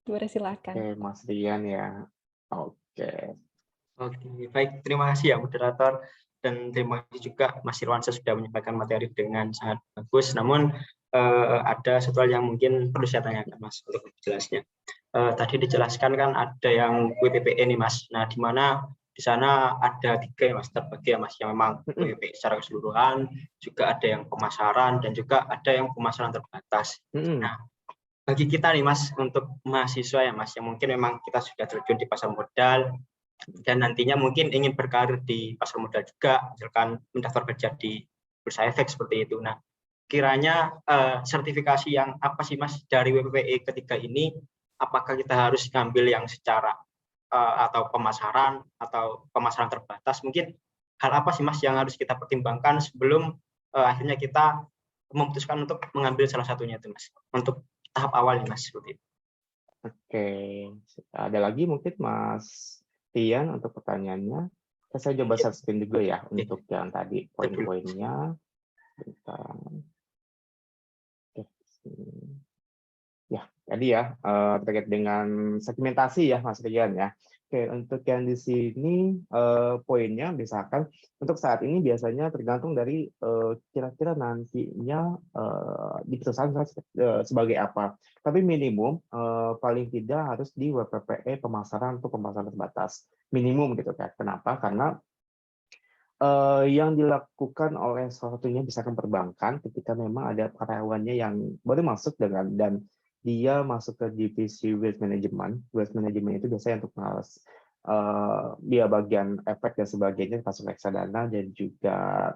dipersilahkan. Oke, Mas Rian ya. Oke. Oke, baik. Terima kasih ya moderator dan terima kasih juga Mas Irwansyah sudah menyampaikan materi dengan sangat bagus. Namun ada satu hal yang mungkin perlu saya tanyakan Mas untuk jelasnya. Tadi dijelaskan kan ada yang WPPE nih Mas. Nah, di mana di sana ada 3 ya Mas, terbagi ya Mas, yang memang WPPE secara keseluruhan, juga ada yang pemasaran dan juga ada yang pemasaran terbatas. Nah, bagi kita nih Mas, untuk mahasiswa ya Mas, yang mungkin memang kita sudah terjun di pasar modal dan nantinya mungkin ingin berkarir di pasar modal juga, misalkan mendaftar kerja di bursa efek seperti itu. Nah, kiranya sertifikasi yang apa sih Mas dari WPPE ketiga ini, apakah kita harus ngambil yang secara atau pemasaran terbatas, mungkin hal apa sih Mas yang harus kita pertimbangkan sebelum akhirnya kita memutuskan untuk mengambil salah satunya itu Mas, untuk tahap awal nih Mas, seperti itu. Oke, ada lagi mungkin Mas Tian untuk pertanyaannya. Saya coba share screen juga ya untuk yang tadi poin-poinnya. Bentar. Oke. Ya, tadi ya terkait dengan segmentasi ya Mas Rian ya. Oke, untuk yang di sini poinnya misalkan untuk saat ini biasanya tergantung dari kira-kira nantinya di perusahaan sebagai apa. Tapi minimum paling tidak harus di WPPE pemasaran untuk pemasaran terbatas. Minimum gitu kan. Kenapa? Karena yang dilakukan oleh salah satunya misalkan perbankan ketika memang ada karyawannya yang baru masuk dan dia masuk ke divisi wealth management. Wealth management itu biasanya untuk dia bagian efek dan sebagainya, termasuk reksadana dan juga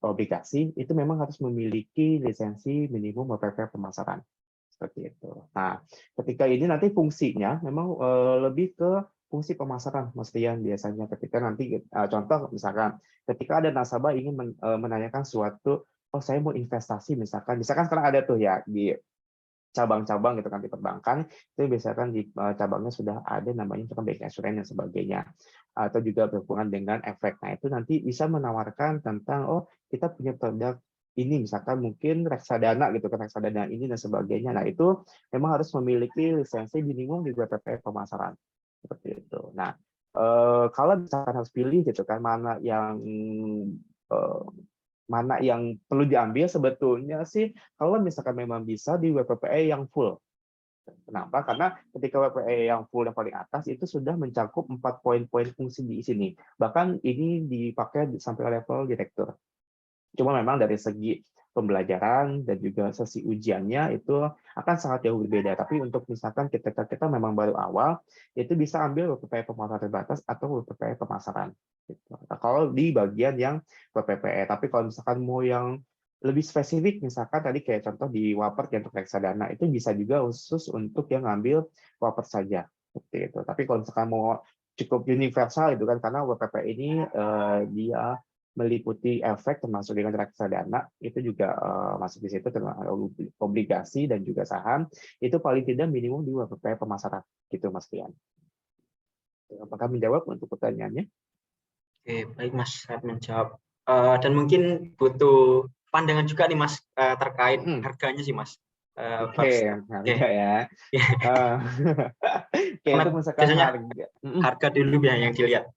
obligasi, itu memang harus memiliki lisensi minimum WPP pemasaran. Seperti itu. Nah, ketika ini nanti fungsinya memang lebih ke fungsi pemasaran, Mas Rian, biasanya ketika nanti contoh misalkan ketika ada nasabah ingin menanyakan suatu, oh saya mau investasi misalkan sekarang ada tuh ya di cabang-cabang gitu kan di perbankan itu biasanya kan di cabangnya sudah ada namanya misalkan bank insurance dan sebagainya atau juga berhubungan dengan efek. Nah itu nanti bisa menawarkan tentang oh kita punya produk ini misalkan mungkin reksadana gitu kan reksadana ini dan sebagainya. Nah itu memang harus memiliki lisensi minimum di BPP pemasaran seperti itu. Nah kalau misalkan harus pilih gitu kan mana yang perlu diambil sebetulnya sih kalau misalkan memang bisa di WPPE yang full. Kenapa? Karena ketika WPPE yang full yang paling atas itu sudah mencakup 4 poin-poin fungsi di sini. Bahkan ini dipakai sampai level direktur. Cuma memang dari segi pembelajaran dan juga sesi ujiannya itu akan sangat jauh berbeda. Tapi untuk misalkan kita memang baru awal, itu bisa ambil WPPE pemasaran terbatas atau WPPE pemasaran. Gitu. Nah, kalau di bagian yang WPPE, tapi kalau misalkan mau yang lebih spesifik, misalkan tadi kayak contoh di Wapert yang untuk reksadana, itu bisa juga khusus untuk yang ngambil Wapert saja. Seperti itu. Tapi kalau misalkan mau cukup universal itu kan karena WPP ini dia meliputi efek termasuk dengan reksadana itu juga masuk di situ termasuk obligasi dan juga saham itu paling tidak minimum di WPP pemasaran gitu Mas Tian. Apakah menjawab untuk pertanyaannya? Oke, baik Mas, saya menjawab. Dan mungkin butuh pandangan juga nih Mas terkait harganya sih Mas. Oke, harga ya. Oke, itu misalkan harga dulu ya yang dilihat.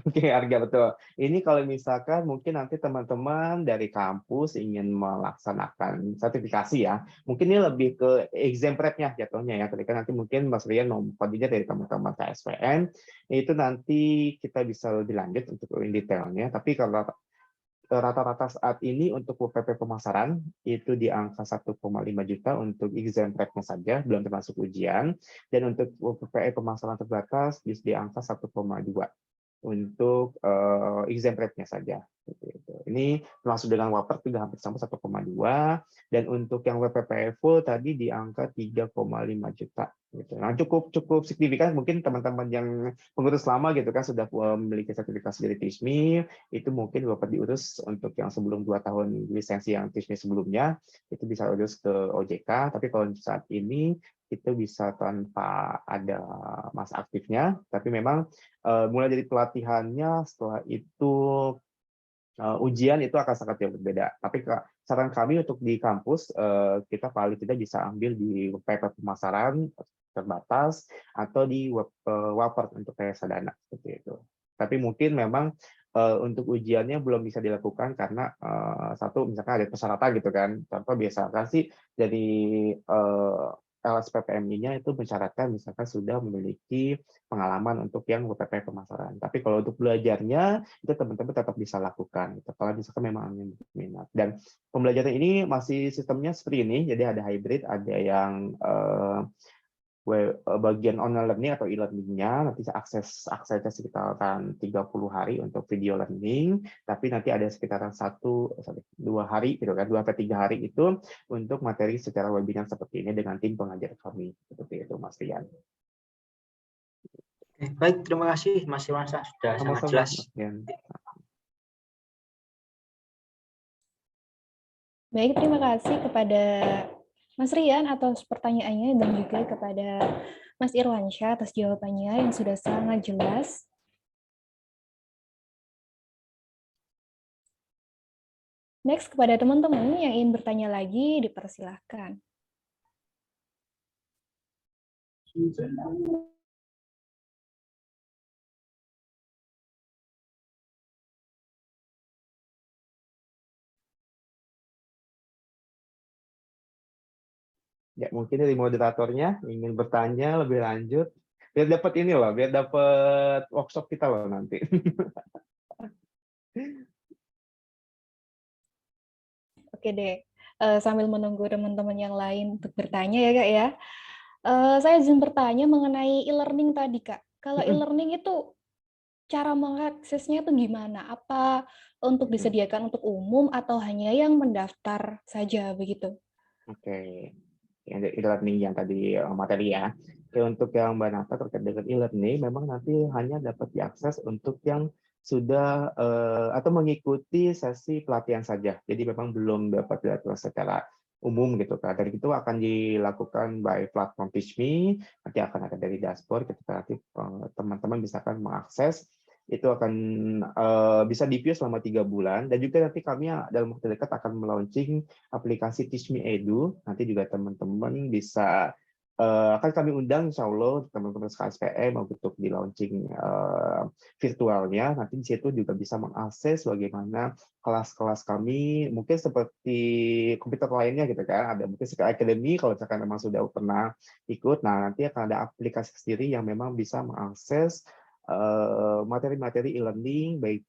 Oke, harga betul. Ini kalau misalkan mungkin nanti teman-teman dari kampus ingin melaksanakan sertifikasi ya, mungkin ini lebih ke exam prep-nya jatuhnya ya. Ketika nanti mungkin Mas Rian mau kondinya dari teman-teman KSPM, itu nanti kita bisa lebih lanjut untuk detailnya. Tapi kalau rata-rata saat ini untuk WPP pemasaran itu di angka 1,5 juta untuk exam prep-nya saja, belum termasuk ujian. Dan untuk WPP pemasaran terbatas di angka 1,2 untuk exam rate-nya saja. Ini termasuk dengan Wapert juga hampir sama 1,2 dan untuk yang WPP full tadi di angka 3,5 juta. Gitu. Nah cukup signifikan mungkin teman-teman yang pengurus lama gitu kan sudah memiliki sertifikasi dari TISMI itu mungkin dapat diurus untuk yang sebelum 2 tahun lisensi yang TISMI sebelumnya itu bisa urus ke OJK. Tapi kalau saat ini itu bisa tanpa ada masa aktifnya, tapi memang mulai dari pelatihannya, setelah itu ujian itu akan sangat jauh berbeda. Tapi saran kami untuk di kampus, kita paling tidak bisa ambil di WPP pemasaran terbatas atau di Wapert untuk reksadana seperti itu. Tapi mungkin memang untuk ujiannya belum bisa dilakukan karena satu misalkan ada persyaratan gitu kan. Contoh biasakan sih dari LSPPMI-nya itu mensyaratkan misalkan sudah memiliki pengalaman untuk yang WPP pemasaran. Tapi kalau untuk belajarnya itu teman-teman tetap bisa lakukan. Gitu. Kalau misalkan memang ingin minat. Dan pembelajaran ini masih sistemnya seperti ini, jadi ada hybrid, ada yang bagian online learning atau e-learning-nya nanti aksesnya sekitaran 30 hari untuk video learning, tapi nanti ada sekitaran 2 hari gitu kan, 2-3 hari itu untuk materi secara webinar seperti ini dengan tim pengajar kami, seperti itu Mas Rian. Baik, terima kasih Mas Irwansyah, sudah sangat Sama-sama, jelas. Mas Rian. Baik, terima kasih kepada Mas Rian atas pertanyaannya dan juga kepada Mas Irwansyah atas jawabannya yang sudah sangat jelas. Next, kepada teman-teman yang ingin bertanya lagi, dipersilahkan. Ya, mungkin dari moderatornya ingin bertanya lebih lanjut, biar dapat ini loh, biar dapat workshop kita loh nanti. Oke deh, sambil menunggu teman-teman yang lain untuk bertanya ya Kak ya. Saya izin bertanya mengenai e-learning tadi Kak. Kalau e-learning itu cara mengaksesnya itu gimana? Apa untuk disediakan untuk umum atau hanya yang mendaftar saja begitu? Oke, yang e-learning yang tadi materi ya. Oke, untuk yang Mbak Nata terkait dengan e-learning, memang nanti hanya dapat diakses untuk yang sudah atau mengikuti sesi pelatihan saja. Jadi memang belum dapat diatur secara umum gitu kan. Dan itu akan dilakukan by platform TeachMe. Nanti akan ada dari dashboard ketika nanti teman-teman bisa akan mengakses itu akan bisa di-view selama 3 bulan, dan juga nanti kami dalam waktu dekat akan melaunching aplikasi TeachMe Edu. Nanti juga teman-teman bisa akan kami undang insya Allah teman-teman SKSPM untuk di launching virtualnya. Nanti di situ juga bisa mengakses bagaimana kelas-kelas kami, mungkin seperti komputer lainnya gitu kan, ada mungkin Sekar Academy kalau misalkan memang sudah pernah ikut. Nah, nanti akan ada aplikasi sendiri yang memang bisa mengakses materi-materi e-learning, baik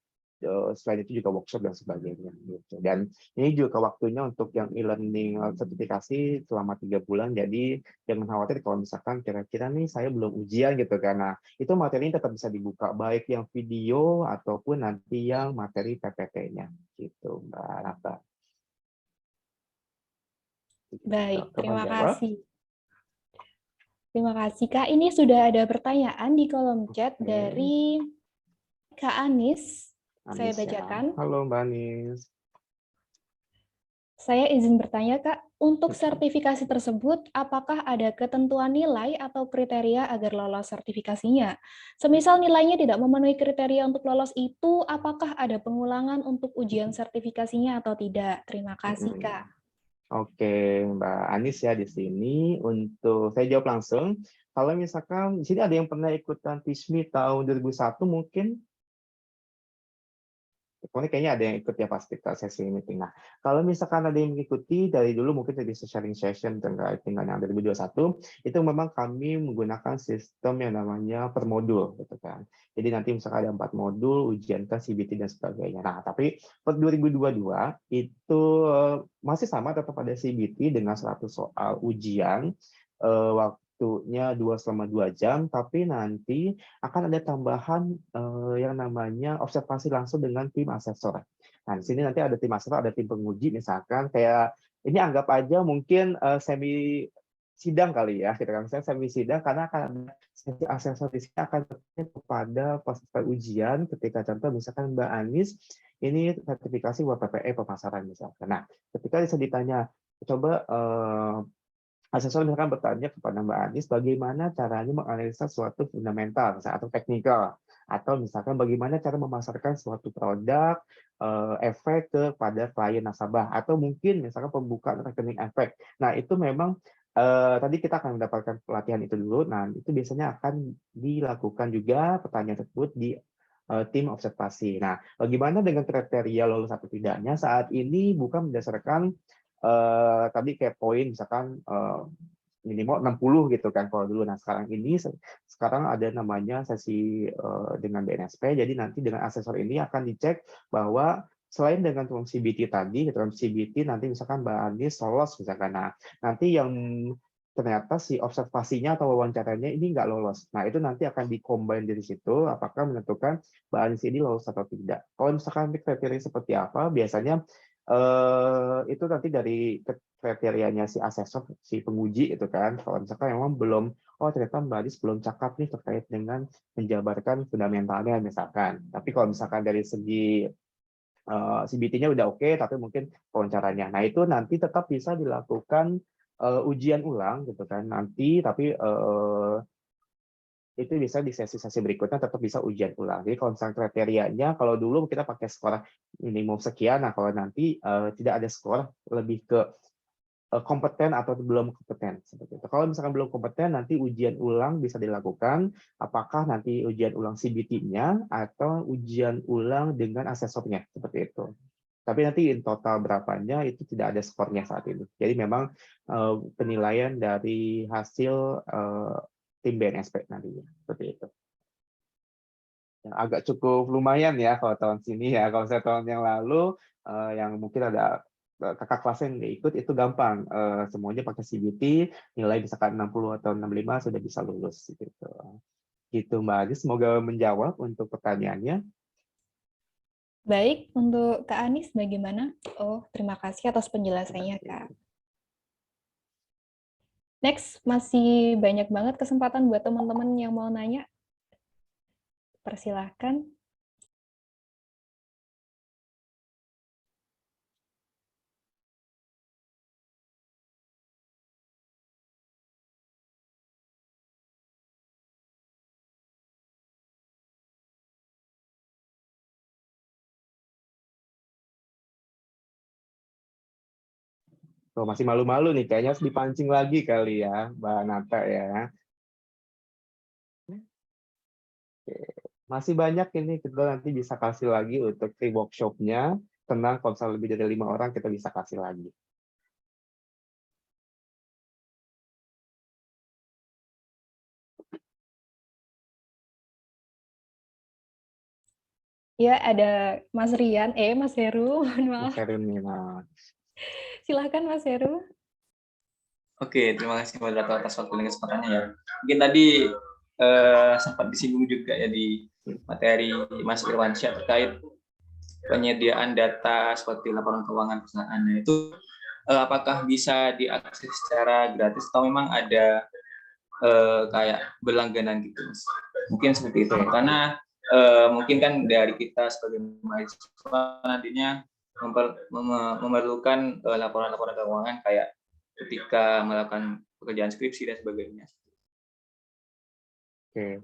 selain itu juga workshop dan sebagainya. Gitu. Dan ini juga waktunya untuk yang e-learning sertifikasi selama 3 bulan, jadi jangan khawatir kalau misalkan kira-kira nih saya belum ujian gitu, karena itu materinya tetap bisa dibuka, baik yang video ataupun nanti yang materi PPT-nya. Gitu, Mbak Nata. Baik, terima kasih. Terima kasih, Kak. Ini sudah ada pertanyaan di kolom chat dari Kak Anis. Saya bacakan. Halo, Mbak Anis. Saya izin bertanya, Kak. Untuk sertifikasi tersebut, apakah ada ketentuan nilai atau kriteria agar lolos sertifikasinya? Semisal nilainya tidak memenuhi kriteria untuk lolos itu, apakah ada pengulangan untuk ujian sertifikasinya atau tidak? Terima kasih, Kak. Oke, Mbak Anis ya di sini. Untuk saya jawab langsung. Kalau misalkan di sini ada yang pernah ikutan TeachMe tahun 2001 mungkin. Pokoknya kayaknya ada yang ikut ya pasti ke sesi meeting. Nah, kalau misalkan ada yang mengikuti dari dulu mungkin dari sharing session terkait dengan yang 2021, itu memang kami menggunakan sistem yang namanya per modul gitu kan. Jadi nanti misalkan ada 4 modul, ujian tes, CBT dan sebagainya. Nah, tapi per 2022 itu masih sama, tetap ada CBT dengan 100 soal ujian waktunya selama 2 jam, tapi nanti akan ada tambahan yang namanya observasi langsung dengan tim asesor. Nah, di sini nanti ada tim asesor, ada tim penguji, misalkan kayak ini anggap aja mungkin semi sidang kali ya, kita kan misalnya semi sidang, karena akan ada sesi asesor di sini akan bertanya kepada peserta ujian ketika contoh misalkan Mbak Anis ini sertifikasi WPPE pemasaran misalkan. Nah, ketika bisa ditanya, coba asesor misalkan bertanya kepada Mbak Anis bagaimana caranya menganalisa suatu fundamental atau teknikal, atau misalkan bagaimana cara memasarkan suatu produk efek kepada klien nasabah, atau mungkin misalkan pembukaan rekening efek. Nah, itu memang tadi kita akan mendapatkan pelatihan itu dulu. Nah, itu biasanya akan dilakukan juga pertanyaan tersebut di tim observasi. Nah, bagaimana dengan kriteria lolos atau tidaknya? Saat ini bukan berdasarkan tadi kayak poin misalkan minimal 60 gitu kan kalau dulu. Nah, sekarang ada namanya sesi dengan BNSP. Jadi nanti dengan asesor ini akan dicek bahwa selain dengan CBT tadi, gitu kan, CBT nanti misalkan Mbak Anis lolos misalkan. Nah, nanti yang ternyata si observasinya atau wawancaranya ini nggak lolos. Nah, itu nanti akan di-combine dari situ, apakah menentukan Mbak Anis ini lolos atau tidak. Kalau misalkan kriteria seperti apa, biasanya itu nanti dari kriterianya si asesor, si penguji itu kan. Kalau misalkan memang belum, oh ternyata Mbak Anis belum cakap nih terkait dengan menjabarkan fundamentalnya misalkan. Tapi kalau misalkan dari segi CBT-nya udah oke, tapi mungkin wawancaranya. Nah, itu nanti tetap bisa dilakukan ujian ulang gitu kan nanti, tapi itu bisa di sesi-sesi berikutnya tetap bisa ujian ulang. Jadi kalau misalnya kriterianya, kalau dulu kita pakai skor minimum sekian, nah kalau nanti tidak ada skor, lebih ke kompeten atau belum kompeten seperti itu. Kalau misalkan belum kompeten, nanti ujian ulang bisa dilakukan. Apakah nanti ujian ulang CBT-nya atau ujian ulang dengan asesornya seperti itu. Tapi nanti in total berapanya itu tidak ada skornya saat ini. Jadi memang penilaian dari hasil tim BNSP nantinya seperti itu. Yang agak cukup lumayan ya kalau tahun sini ya. Kalau saya tahun yang lalu yang mungkin ada kakak kelas yang nggak ikut itu gampang. Semuanya pakai CBT, nilai misalkan 60 atau 65 sudah bisa lulus gitu. Gitu Mbak Adi, semoga menjawab untuk pertanyaannya. Baik, untuk Kak Anis bagaimana? Oh, terima kasih atas penjelasannya, Kak. Next, masih banyak banget kesempatan buat teman-teman yang mau nanya. Persilahkan. Tuh, masih malu-malu nih, kayaknya harus dipancing lagi kali ya, Mbak Nata ya. Masih banyak ini, kita nanti bisa kasih lagi untuk free workshop-nya. Tenang, kalau misalnya lebih dari 5 orang, kita bisa kasih lagi. Ya, ada Mas Rian, Mas Heru, mohon maaf. Mas Heru nih, nah. Silahkan Mas Heru. Oke, terima kasih moderator atas waktu dan kesempatannya ya. Mungkin tadi sempat disinggung juga ya di materi Mas Irwansyah terkait penyediaan data seperti laporan keuangan perusahaan. Nah, itu apakah bisa diakses secara gratis atau memang ada kayak berlangganan gitu, Mas? Mungkin seperti itu. Karena mungkin kan dari kita sebagai mahasiswa nantinya memerlukan laporan-laporan keuangan kayak ketika melakukan pekerjaan skripsi dan sebagainya. Oke,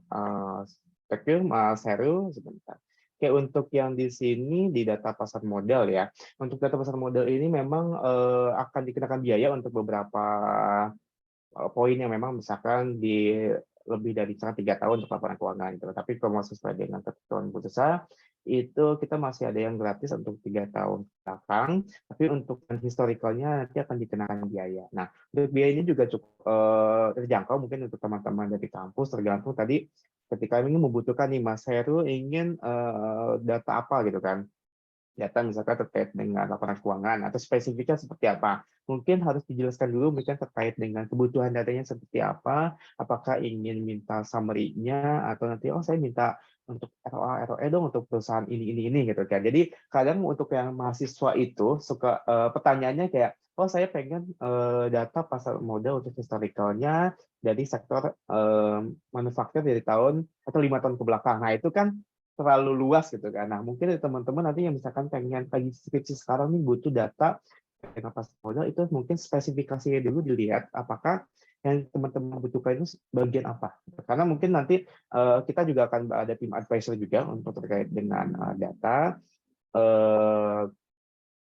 thank you Mas Heru, sebentar. Oke, untuk yang di sini di data pasar modal ya. Untuk data pasar modal ini memang akan dikenakan biaya untuk beberapa poin yang memang misalkan di lebih dari 3 tahun untuk laporan keuangan gitu. Tapi kalau mau sesuai dengan ketentuan bursa itu kita masih ada yang gratis untuk 3 tahun belakang, tapi untuk historicalnya nanti akan dikenakan biaya. Nah, untuk biayanya juga cukup terjangkau mungkin untuk teman-teman dari kampus, tergantung tadi ketika ingin membutuhkan nih Mas Heru ingin data apa gitu kan. Data misalkan terkait dengan laporan keuangan atau spesifiknya seperti apa. Mungkin harus dijelaskan dulu mungkin terkait dengan kebutuhan datanya seperti apa, apakah ingin minta summary-nya atau nanti saya minta untuk ROA ROE dong untuk perusahaan ini gitu kan. Jadi kadang untuk yang mahasiswa itu suka pertanyaannya kayak saya pengen data pasar modal untuk historicalnya dari sektor manufaktur dari tahun atau 5 tahun ke belakang. Nah, itu kan terlalu luas gitu kan. Nah, mungkin teman-teman nanti yang misalkan pengen lagi skripsi sekarang nih butuh data dengan pasar modal, itu mungkin spesifikasinya dulu dilihat apakah yang teman-teman butuhkan itu bagian apa. Karena mungkin nanti kita juga akan ada tim advisor juga untuk terkait dengan data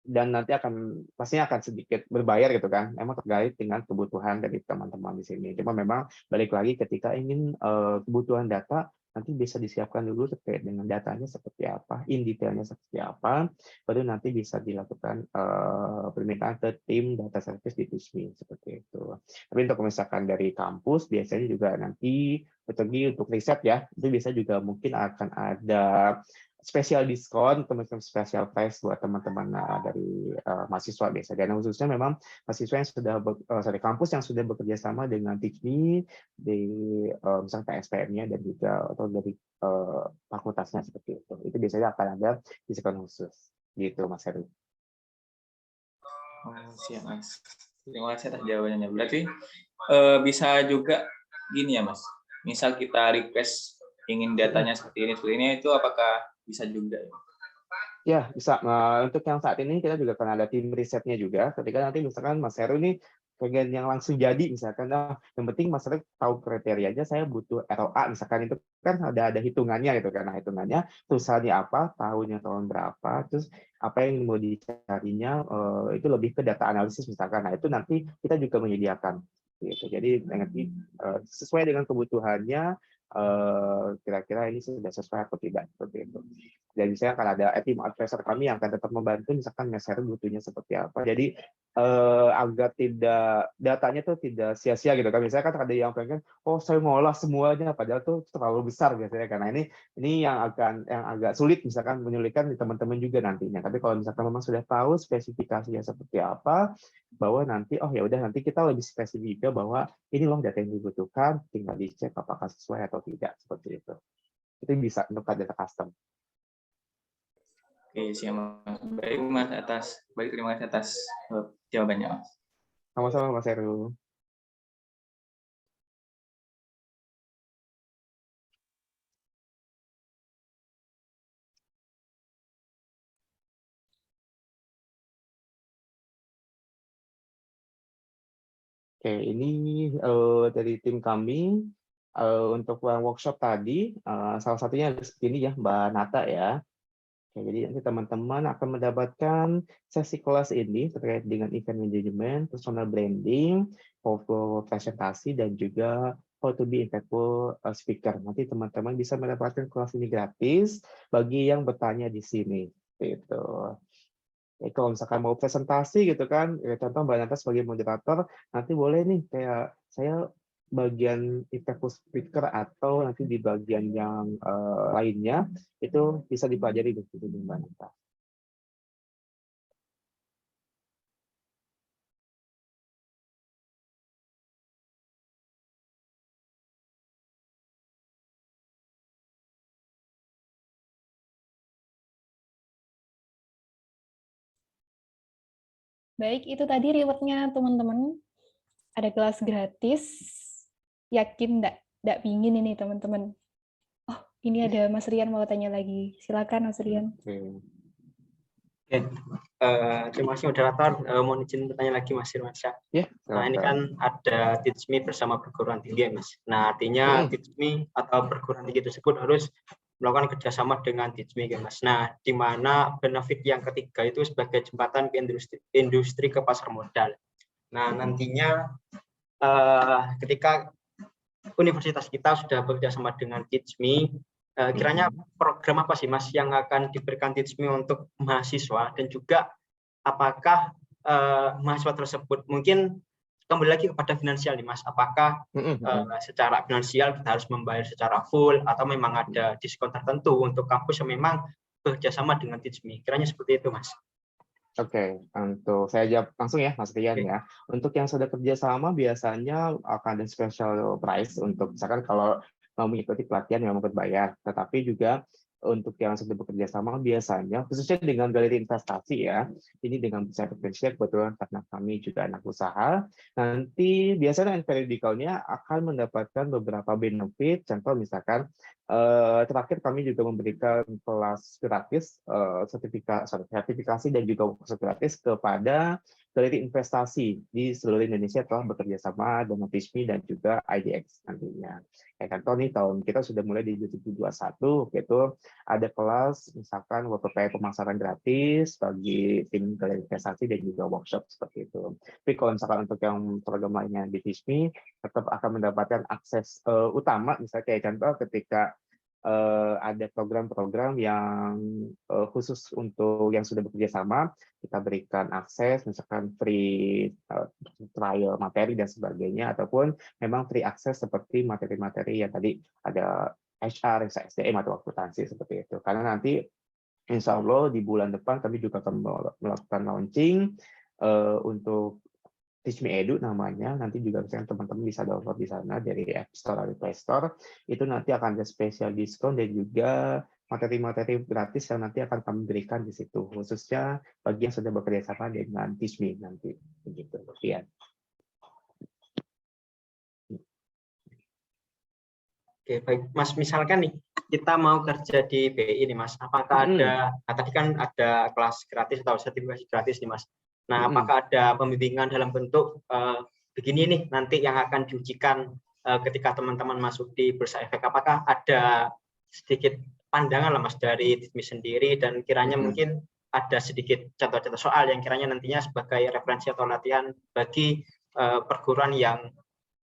dan nanti pastinya akan sedikit berbayar gitu kan, emang terkait dengan kebutuhan dari teman-teman di sini. Cuma memang balik lagi ketika ingin kebutuhan data nanti bisa disiapkan dulu terkait dengan datanya seperti apa, in detailnya seperti apa, baru nanti bisa dilakukan permintaan ke tim data service di TISMI seperti itu. Tapi untuk misalkan dari kampus biasanya juga nanti pergi untuk riset ya, itu bisa juga mungkin akan ada spesial diskon, teman-teman spesial price buat teman-teman dari mahasiswa biasa. Dan khususnya memang mahasiswa yang sudah kampus yang sudah bekerja sama dengan TISMI di misalnya PSPM-nya dan juga atau dari fakultasnya seperti itu. Itu biasanya akan ada diskon khusus. Gitu Mas Heru. Siap Mas. Terima kasih atas jawabannya. Berarti bisa juga gini ya Mas. Misal kita request ingin datanya seperti ini itu apakah bisa juga? Ya, bisa. Untuk yang saat ini kita juga akan ada tim risetnya juga. Ketika nanti misalkan Mas Heru ini pengen yang langsung jadi, misalkan, yang penting Mas Heru tahu kriterianya, saya butuh ROA, misalkan itu kan ada hitungannya gitu kan. Nah, hitungannya tulisannya apa, tahunnya tahun berapa, terus apa yang mau dicarinya, itu lebih ke data analisis misalkan. Nah, itu nanti kita juga menyediakan. Gitu. Jadi nanti sesuai dengan kebutuhannya, kira-kira ini sudah sesuai atau tidak seperti itu. Dan misalnya akan ada tim advisor kami yang akan tetap membantu misalkan Mas Heru butuhnya seperti apa. Jadi agar tidak datanya tuh tidak sia-sia gitu kan. Misalnya kan ada yang pengen saya ngolah semuanya padahal tuh terlalu besar biasanya karena ini yang agak sulit misalkan menyulitkan di teman-teman juga nantinya. Tapi kalau misalkan memang sudah tahu spesifikasinya seperti apa, bahwa nanti ya udah nanti kita lebih spesifik juga bahwa ini loh data yang dibutuhkan, tinggal dicek apakah sesuai atau tidak seperti itu. Itu bisa untuk data custom. Oke, siap Mas. Baik terima kasih atas jawabannya Mas. Sama-sama Mas Heru. Oke, ini dari tim kami untuk workshop tadi, salah satunya seperti ini ya, Mbak Nata ya. Oke, jadi nanti teman-teman akan mendapatkan sesi kelas ini terkait dengan event management, personal branding, presentasi, dan juga how to be impactful speaker. Nanti teman-teman bisa mendapatkan kelas ini gratis bagi yang bertanya di sini. Gitu. Ya, kalau misalkan mau presentasi gitu kan, contoh Mbak Nata sebagai moderator, nanti boleh nih kayak saya bagian impactful speaker atau nanti di bagian yang lainnya itu bisa dipelajari di situ Mbak Nata. Baik, itu tadi rewardnya teman-teman. Ada kelas gratis. Yakin nggak pingin ini teman-teman? Oh, ini ada Mas Rian mau tanya lagi. Silakan Mas Rian. Oke, terima kasih moderator. Mohon izin bertanya lagi Mas Irwansyah. Ya, Nah, ini kan ada TISMI bersama perguruan tinggi Mas. Nah, artinya TISMI atau perguruan tinggi tersebut harus melakukan kerjasama dengan TISMI Mas. Nah, di mana benefit yang ketiga itu sebagai jembatan ke industri ke pasar modal. Nah, nantinya ketika universitas kita sudah bekerjasama dengan TISMI, kiranya program apa sih Mas yang akan diberikan TISMI untuk mahasiswa, dan juga apakah mahasiswa tersebut mungkin kembali lagi kepada finansial nih Mas, apakah secara finansial kita harus membayar secara full atau memang ada diskon tertentu untuk kampus yang memang bekerjasama dengan TISMI, kiranya seperti itu Mas. Oke, untuk saya jawab langsung ya Mas Rian ya. Untuk yang sudah kerjasama biasanya akan ada special price untuk misalkan kalau mau mengikuti pelatihan yang berbayar, tetapi juga untuk yang sudah bekerja sama biasanya, khususnya dengan galeri investasi ya, ini dengan saya bekerja kebetulan karena kami juga anak usaha, nanti biasanya periodikalnya akan mendapatkan beberapa benefit, contoh misalkan terakhir kami juga memberikan kelas gratis, sertifikasi dan juga workshop gratis kepada galeri investasi di seluruh Indonesia telah bekerja sama dengan TISMI dan juga IDX nantinya. Kayak contoh nih tahun kita sudah mulai di 2021, yaitu ada kelas misalkan WPP pemasaran gratis bagi tim galeri investasi dan juga workshop seperti itu. Tapi kalau misalkan untuk yang program lainnya di TISMI tetap akan mendapatkan akses utama, misalnya kayak contoh ketika ada program-program yang khusus untuk yang sudah bekerja sama, kita berikan akses, misalkan free trial materi dan sebagainya, ataupun memang free akses seperti materi-materi yang tadi ada HR, SDM, atau akuntansi seperti itu. Karena nanti Insya Allah di bulan depan kami juga akan melakukan launching untuk Teach Me Edu namanya. Nanti juga misalnya teman-teman bisa download di sana dari App Store atau Play Store. Itu nanti akan ada spesial diskon dan juga materi-materi gratis yang nanti akan kami berikan di situ, khususnya bagi yang sudah bekerja sama dengan Teach Me nanti. Begitu, Fian. Oke, baik Mas, misalkan nih kita mau kerja di BI nih Mas, apakah ada, tadi kan ada kelas gratis atau sertifikasi gratis nih Mas. Nah, apakah ada pembimbingan dalam bentuk begini nih nanti yang akan diujikan ketika teman-teman masuk di Bursa Efek? Apakah ada sedikit pandangan lah Mas dari TISMI sendiri, dan kiranya mungkin ada sedikit contoh-contoh soal yang kiranya nantinya sebagai referensi atau latihan bagi perguruan yang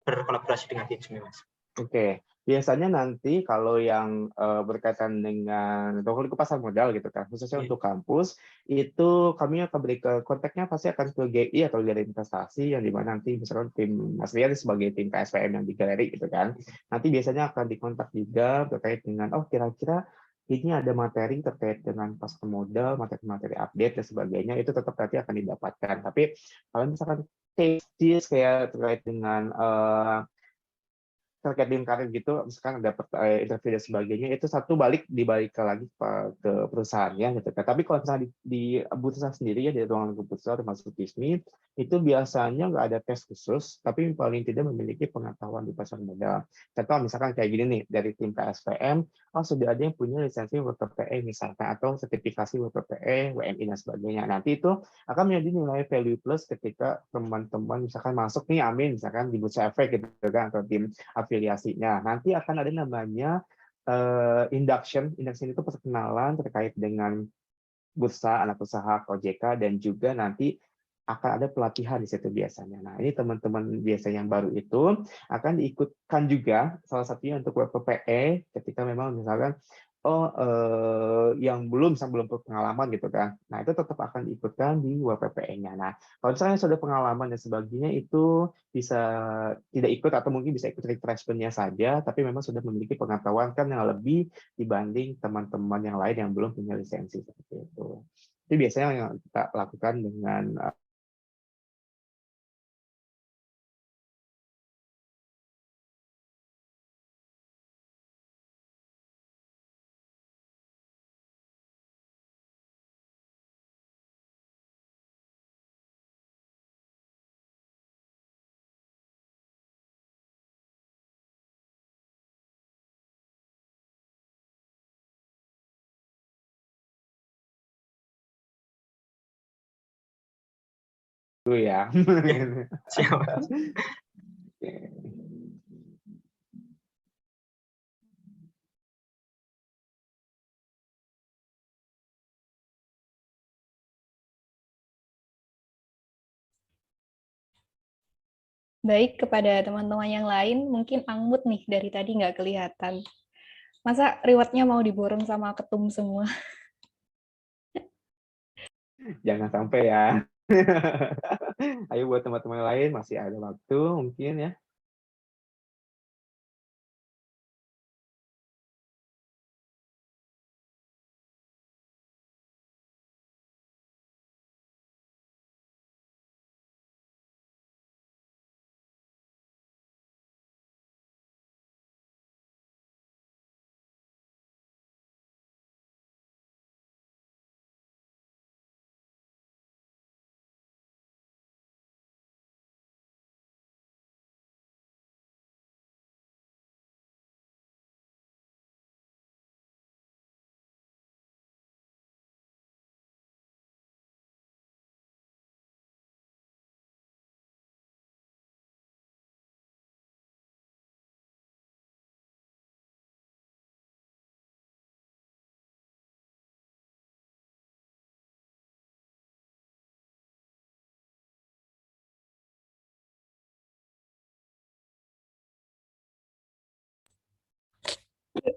berkolaborasi dengan TISMI Mas? Oke, biasanya nanti kalau yang berkaitan dengan teknologi pasar modal gitu kan, khususnya untuk kampus, itu kami akan beri ke kontaknya pasti akan ke GI atau Galeri Investasi, yang dimana nanti misalkan tim Mas Rian sebagai tim KSPM yang di galeri gitu kan, nanti biasanya akan dikontak juga terkait dengan, oh kira-kira ini ada materi terkait dengan pasar modal, materi-materi update dan sebagainya, itu tetap nanti akan didapatkan. Tapi kalau misalkan case kayak terkait dengan terkait dengan karir gitu, misalkan ada interview dan sebagainya, itu satu dibalik lagi ke perusahaannya gitu kan. Tapi kalau misalnya di bursa sendiri ya, di ruangan bursa termasuk TISMI, itu biasanya nggak ada tes khusus, tapi paling tidak memiliki pengetahuan di pasar modal. Contoh misalkan kayak gini nih, dari tim KSPM, oh sudah ada yang punya lisensi WPPE misalkan, atau sertifikasi WPPE, WMI dan sebagainya. Nanti itu akan menjadi nilai value plus ketika teman-teman misalkan masuk nih, amin, misalkan di bursa efek gitu kan, atau tim afiliasinya. Nanti akan ada namanya induction. Induction itu perkenalan terkait dengan bursa, anak usaha, OJK, dan juga nanti akan ada pelatihan di situ biasanya. Nah, ini teman-teman biasanya yang baru itu akan diikutkan juga salah satunya untuk WPPE ketika memang misalkan yang belum berpengalaman gitu kan. Nah, itu tetap akan diikutkan di WPPE-nya. Nah, kalau misalnya sudah pengalaman dan sebagainya itu bisa tidak ikut atau mungkin bisa ikut refreshment-nya saja, tapi memang sudah memiliki pengetahuan kan yang lebih dibanding teman-teman yang lain yang belum punya lisensi seperti itu. Itu biasanya yang kita lakukan dengan dulu ya. Siap. Baik, kepada teman-teman yang lain, mungkin Angmut nih dari tadi nggak kelihatan. Masa rewardnya mau diborong sama ketum semua? Jangan sampai ya. Ayo buat teman-teman lain masih ada waktu mungkin ya.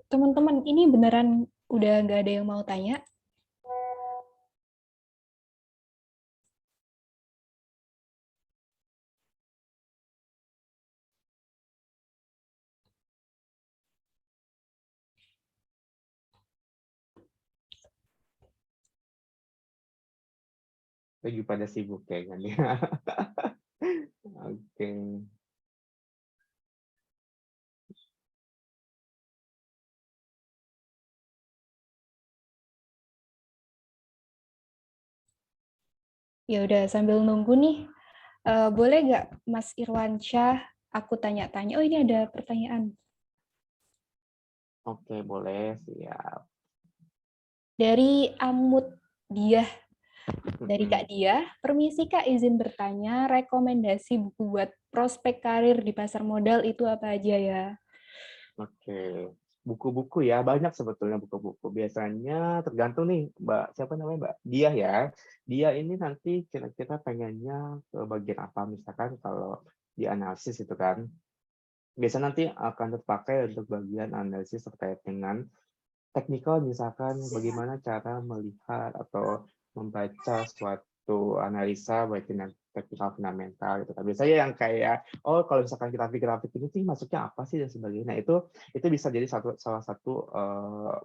teman-teman, ini beneran udah nggak ada yang mau tanya? Lagi pada sibuk kayaknya. Oke. Ya udah sambil nunggu nih, boleh nggak Mas Irwansyah aku tanya-tanya? Oh, ini ada pertanyaan Oke, boleh, siap. dari Amut Diah. Dari Kak Diah, permisi Kak, izin bertanya, rekomendasi buku buat prospek karir di pasar modal itu apa aja ya? Oke, buku-buku ya, banyak sebetulnya buku-buku. Biasanya tergantung nih, Mbak, siapa namanya Mbak? Dia ya. Dia ini nanti kira-kira pengennya ke bagian apa, misalkan kalau di analisis itu kan. Biasanya nanti akan terpakai untuk bagian analisis terkait dengan teknikal, misalkan bagaimana cara melihat atau membaca suatu analisa baik dengan teknikal fundamental gitu kan. Biasanya yang kayak kalau misalkan grafik-grafik ini sih masuknya apa sih dan sebagainya. Nah, itu bisa jadi salah satu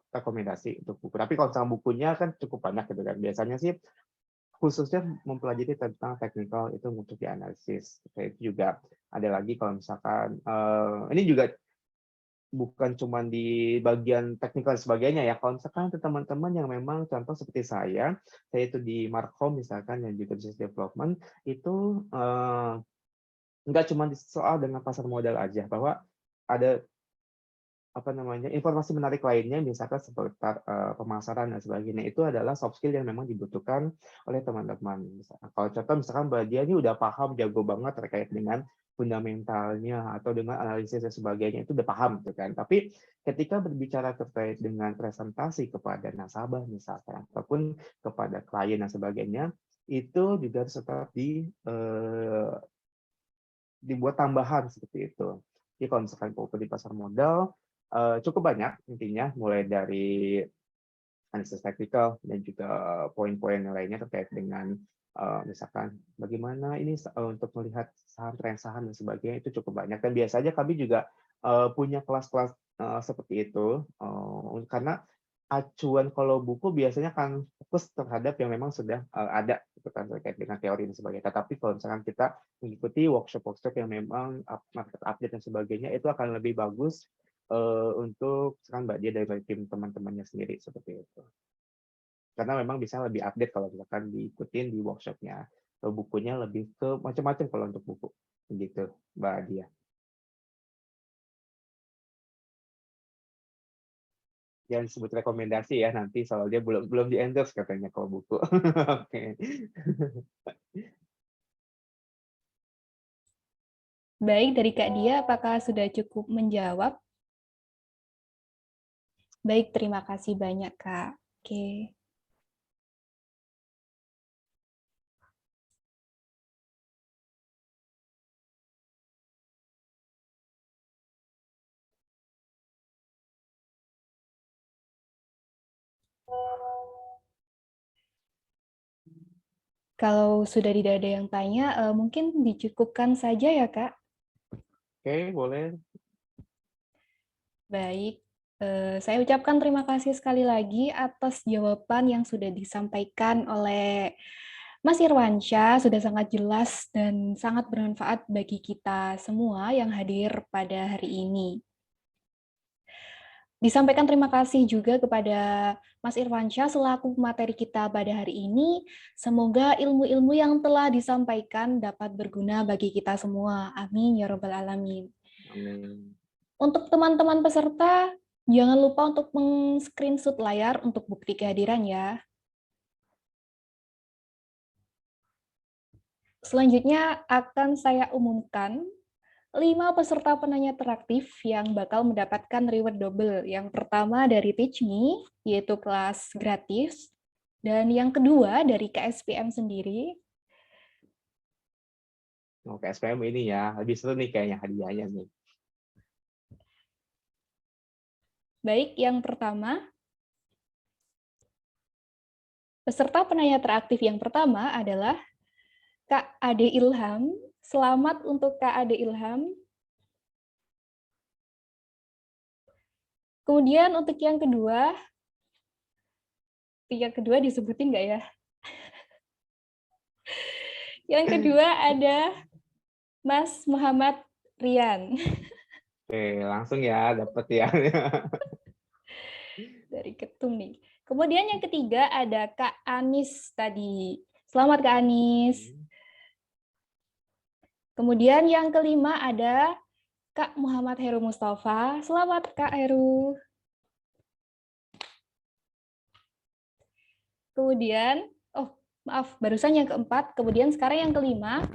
rekomendasi untuk buku. Tapi kalau misalkan bukunya kan cukup banyak gitu kan. Biasanya sih khususnya mempelajari tentang teknikal itu untuk dianalisis. Kayak itu juga ada lagi kalau misalkan ini juga bukan cuma di bagian teknikal dan sebagainya ya. Kalau misalkan itu teman-teman yang memang contoh seperti saya itu di Markom misalkan yang juga business development itu nggak cuma soal dengan pasar modal aja, bahwa ada informasi menarik lainnya misalkan seputar pemasaran dan sebagainya. Itu adalah soft skill yang memang dibutuhkan oleh teman-teman. Kalau contoh misalkan Mbak Dia ini udah paham, jago banget terkait dengan fundamentalnya atau dengan analisis dan sebagainya, itu udah paham gitu kan. Tapi ketika berbicara terkait dengan presentasi kepada nasabah misalkan ataupun kepada klien dan sebagainya, itu juga harus tetap dibuat tambahan seperti itu. Jadi kalau misalkan di pasar modal cukup banyak intinya, mulai dari analisis teknikal dan juga poin-poin lainnya terkait dengan misalkan bagaimana ini untuk melihat saham, tren saham dan sebagainya, itu cukup banyak. Dan biasanya kami juga punya kelas-kelas seperti itu karena acuan kalau buku biasanya kan fokus terhadap yang memang sudah ada gitu kan, terkait dengan teori dan sebagainya. Tetapi kalau misalkan kita mengikuti workshop-workshop yang memang market update dan sebagainya, itu akan lebih bagus untuk misalkan Mbak Dia dari tim teman-temannya sendiri seperti itu. Karena memang bisa lebih update kalau misalkan diikutin di workshopnya. Kalau bukunya lebih ke macam-macam kalau untuk buku. Begitu, Mbak Dia. Jangan sebut rekomendasi ya nanti, soalnya belum di endorse katanya kalau buku. Oke. Baik, dari Kak Dia, apakah sudah cukup menjawab? Baik, terima kasih banyak, Kak. Oke. Kalau sudah tidak ada yang tanya, mungkin dicukupkan saja ya, Kak. Oke, boleh. Baik, saya ucapkan terima kasih sekali lagi atas jawaban yang sudah disampaikan oleh Mas Irwansyah, sudah sangat jelas dan sangat bermanfaat bagi kita semua yang hadir pada hari ini. Disampaikan terima kasih juga kepada Mas Irwansyah selaku materi kita pada hari ini. Semoga ilmu-ilmu yang telah disampaikan dapat berguna bagi kita semua. Amin ya rabbal alamin. Amin. Untuk teman-teman peserta, jangan lupa untuk meng-screenshot layar untuk bukti kehadiran ya. Selanjutnya akan saya umumkan 5 peserta penanya teraktif yang bakal mendapatkan reward double. Yang pertama dari Teach Me, yaitu kelas gratis. Dan yang kedua dari KSPM sendiri. Oke, SPM ini ya, lebih seru nih kayaknya hadiahnya nih. Baik, yang pertama, peserta penanya teraktif yang pertama adalah Kak Ade Ilham. Selamat untuk Kak Ade Ilham. Kemudian untuk yang kedua disebutin nggak ya? Yang kedua ada Mas Muhammad Rian. Oke, langsung ya dapat ya. Dari Ketum nih. Kemudian yang ketiga ada Kak Anis tadi. Selamat Kak Anis. Kemudian yang kelima ada Kak Muhammad Heru Mustafa. Selamat Kak Heru. Kemudian, maaf, barusan yang keempat. Kemudian sekarang yang kelima.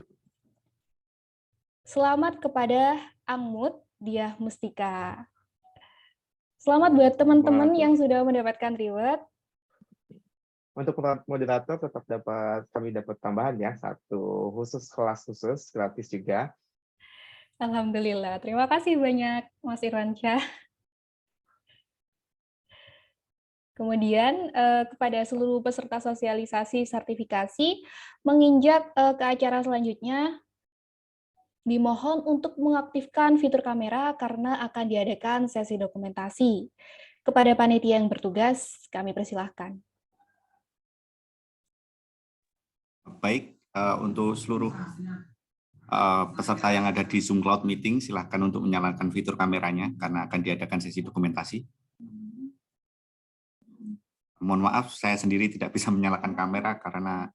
Selamat kepada Angmut Diah Mustika. Selamat buat teman-teman yang sudah mendapatkan reward. Untuk moderator tetap kami dapat tambahan ya, satu kelas khusus gratis juga. Alhamdulillah. Terima kasih banyak Mas Irwansyah. Kemudian kepada seluruh peserta sosialisasi sertifikasi menginjak ke acara selanjutnya, dimohon untuk mengaktifkan fitur kamera karena akan diadakan sesi dokumentasi. Kepada panitia yang bertugas, kami persilahkan. Baik, untuk seluruh peserta yang ada di Zoom Cloud Meeting, silahkan untuk menyalakan fitur kameranya karena akan diadakan sesi dokumentasi. Mohon maaf, saya sendiri tidak bisa menyalakan kamera karena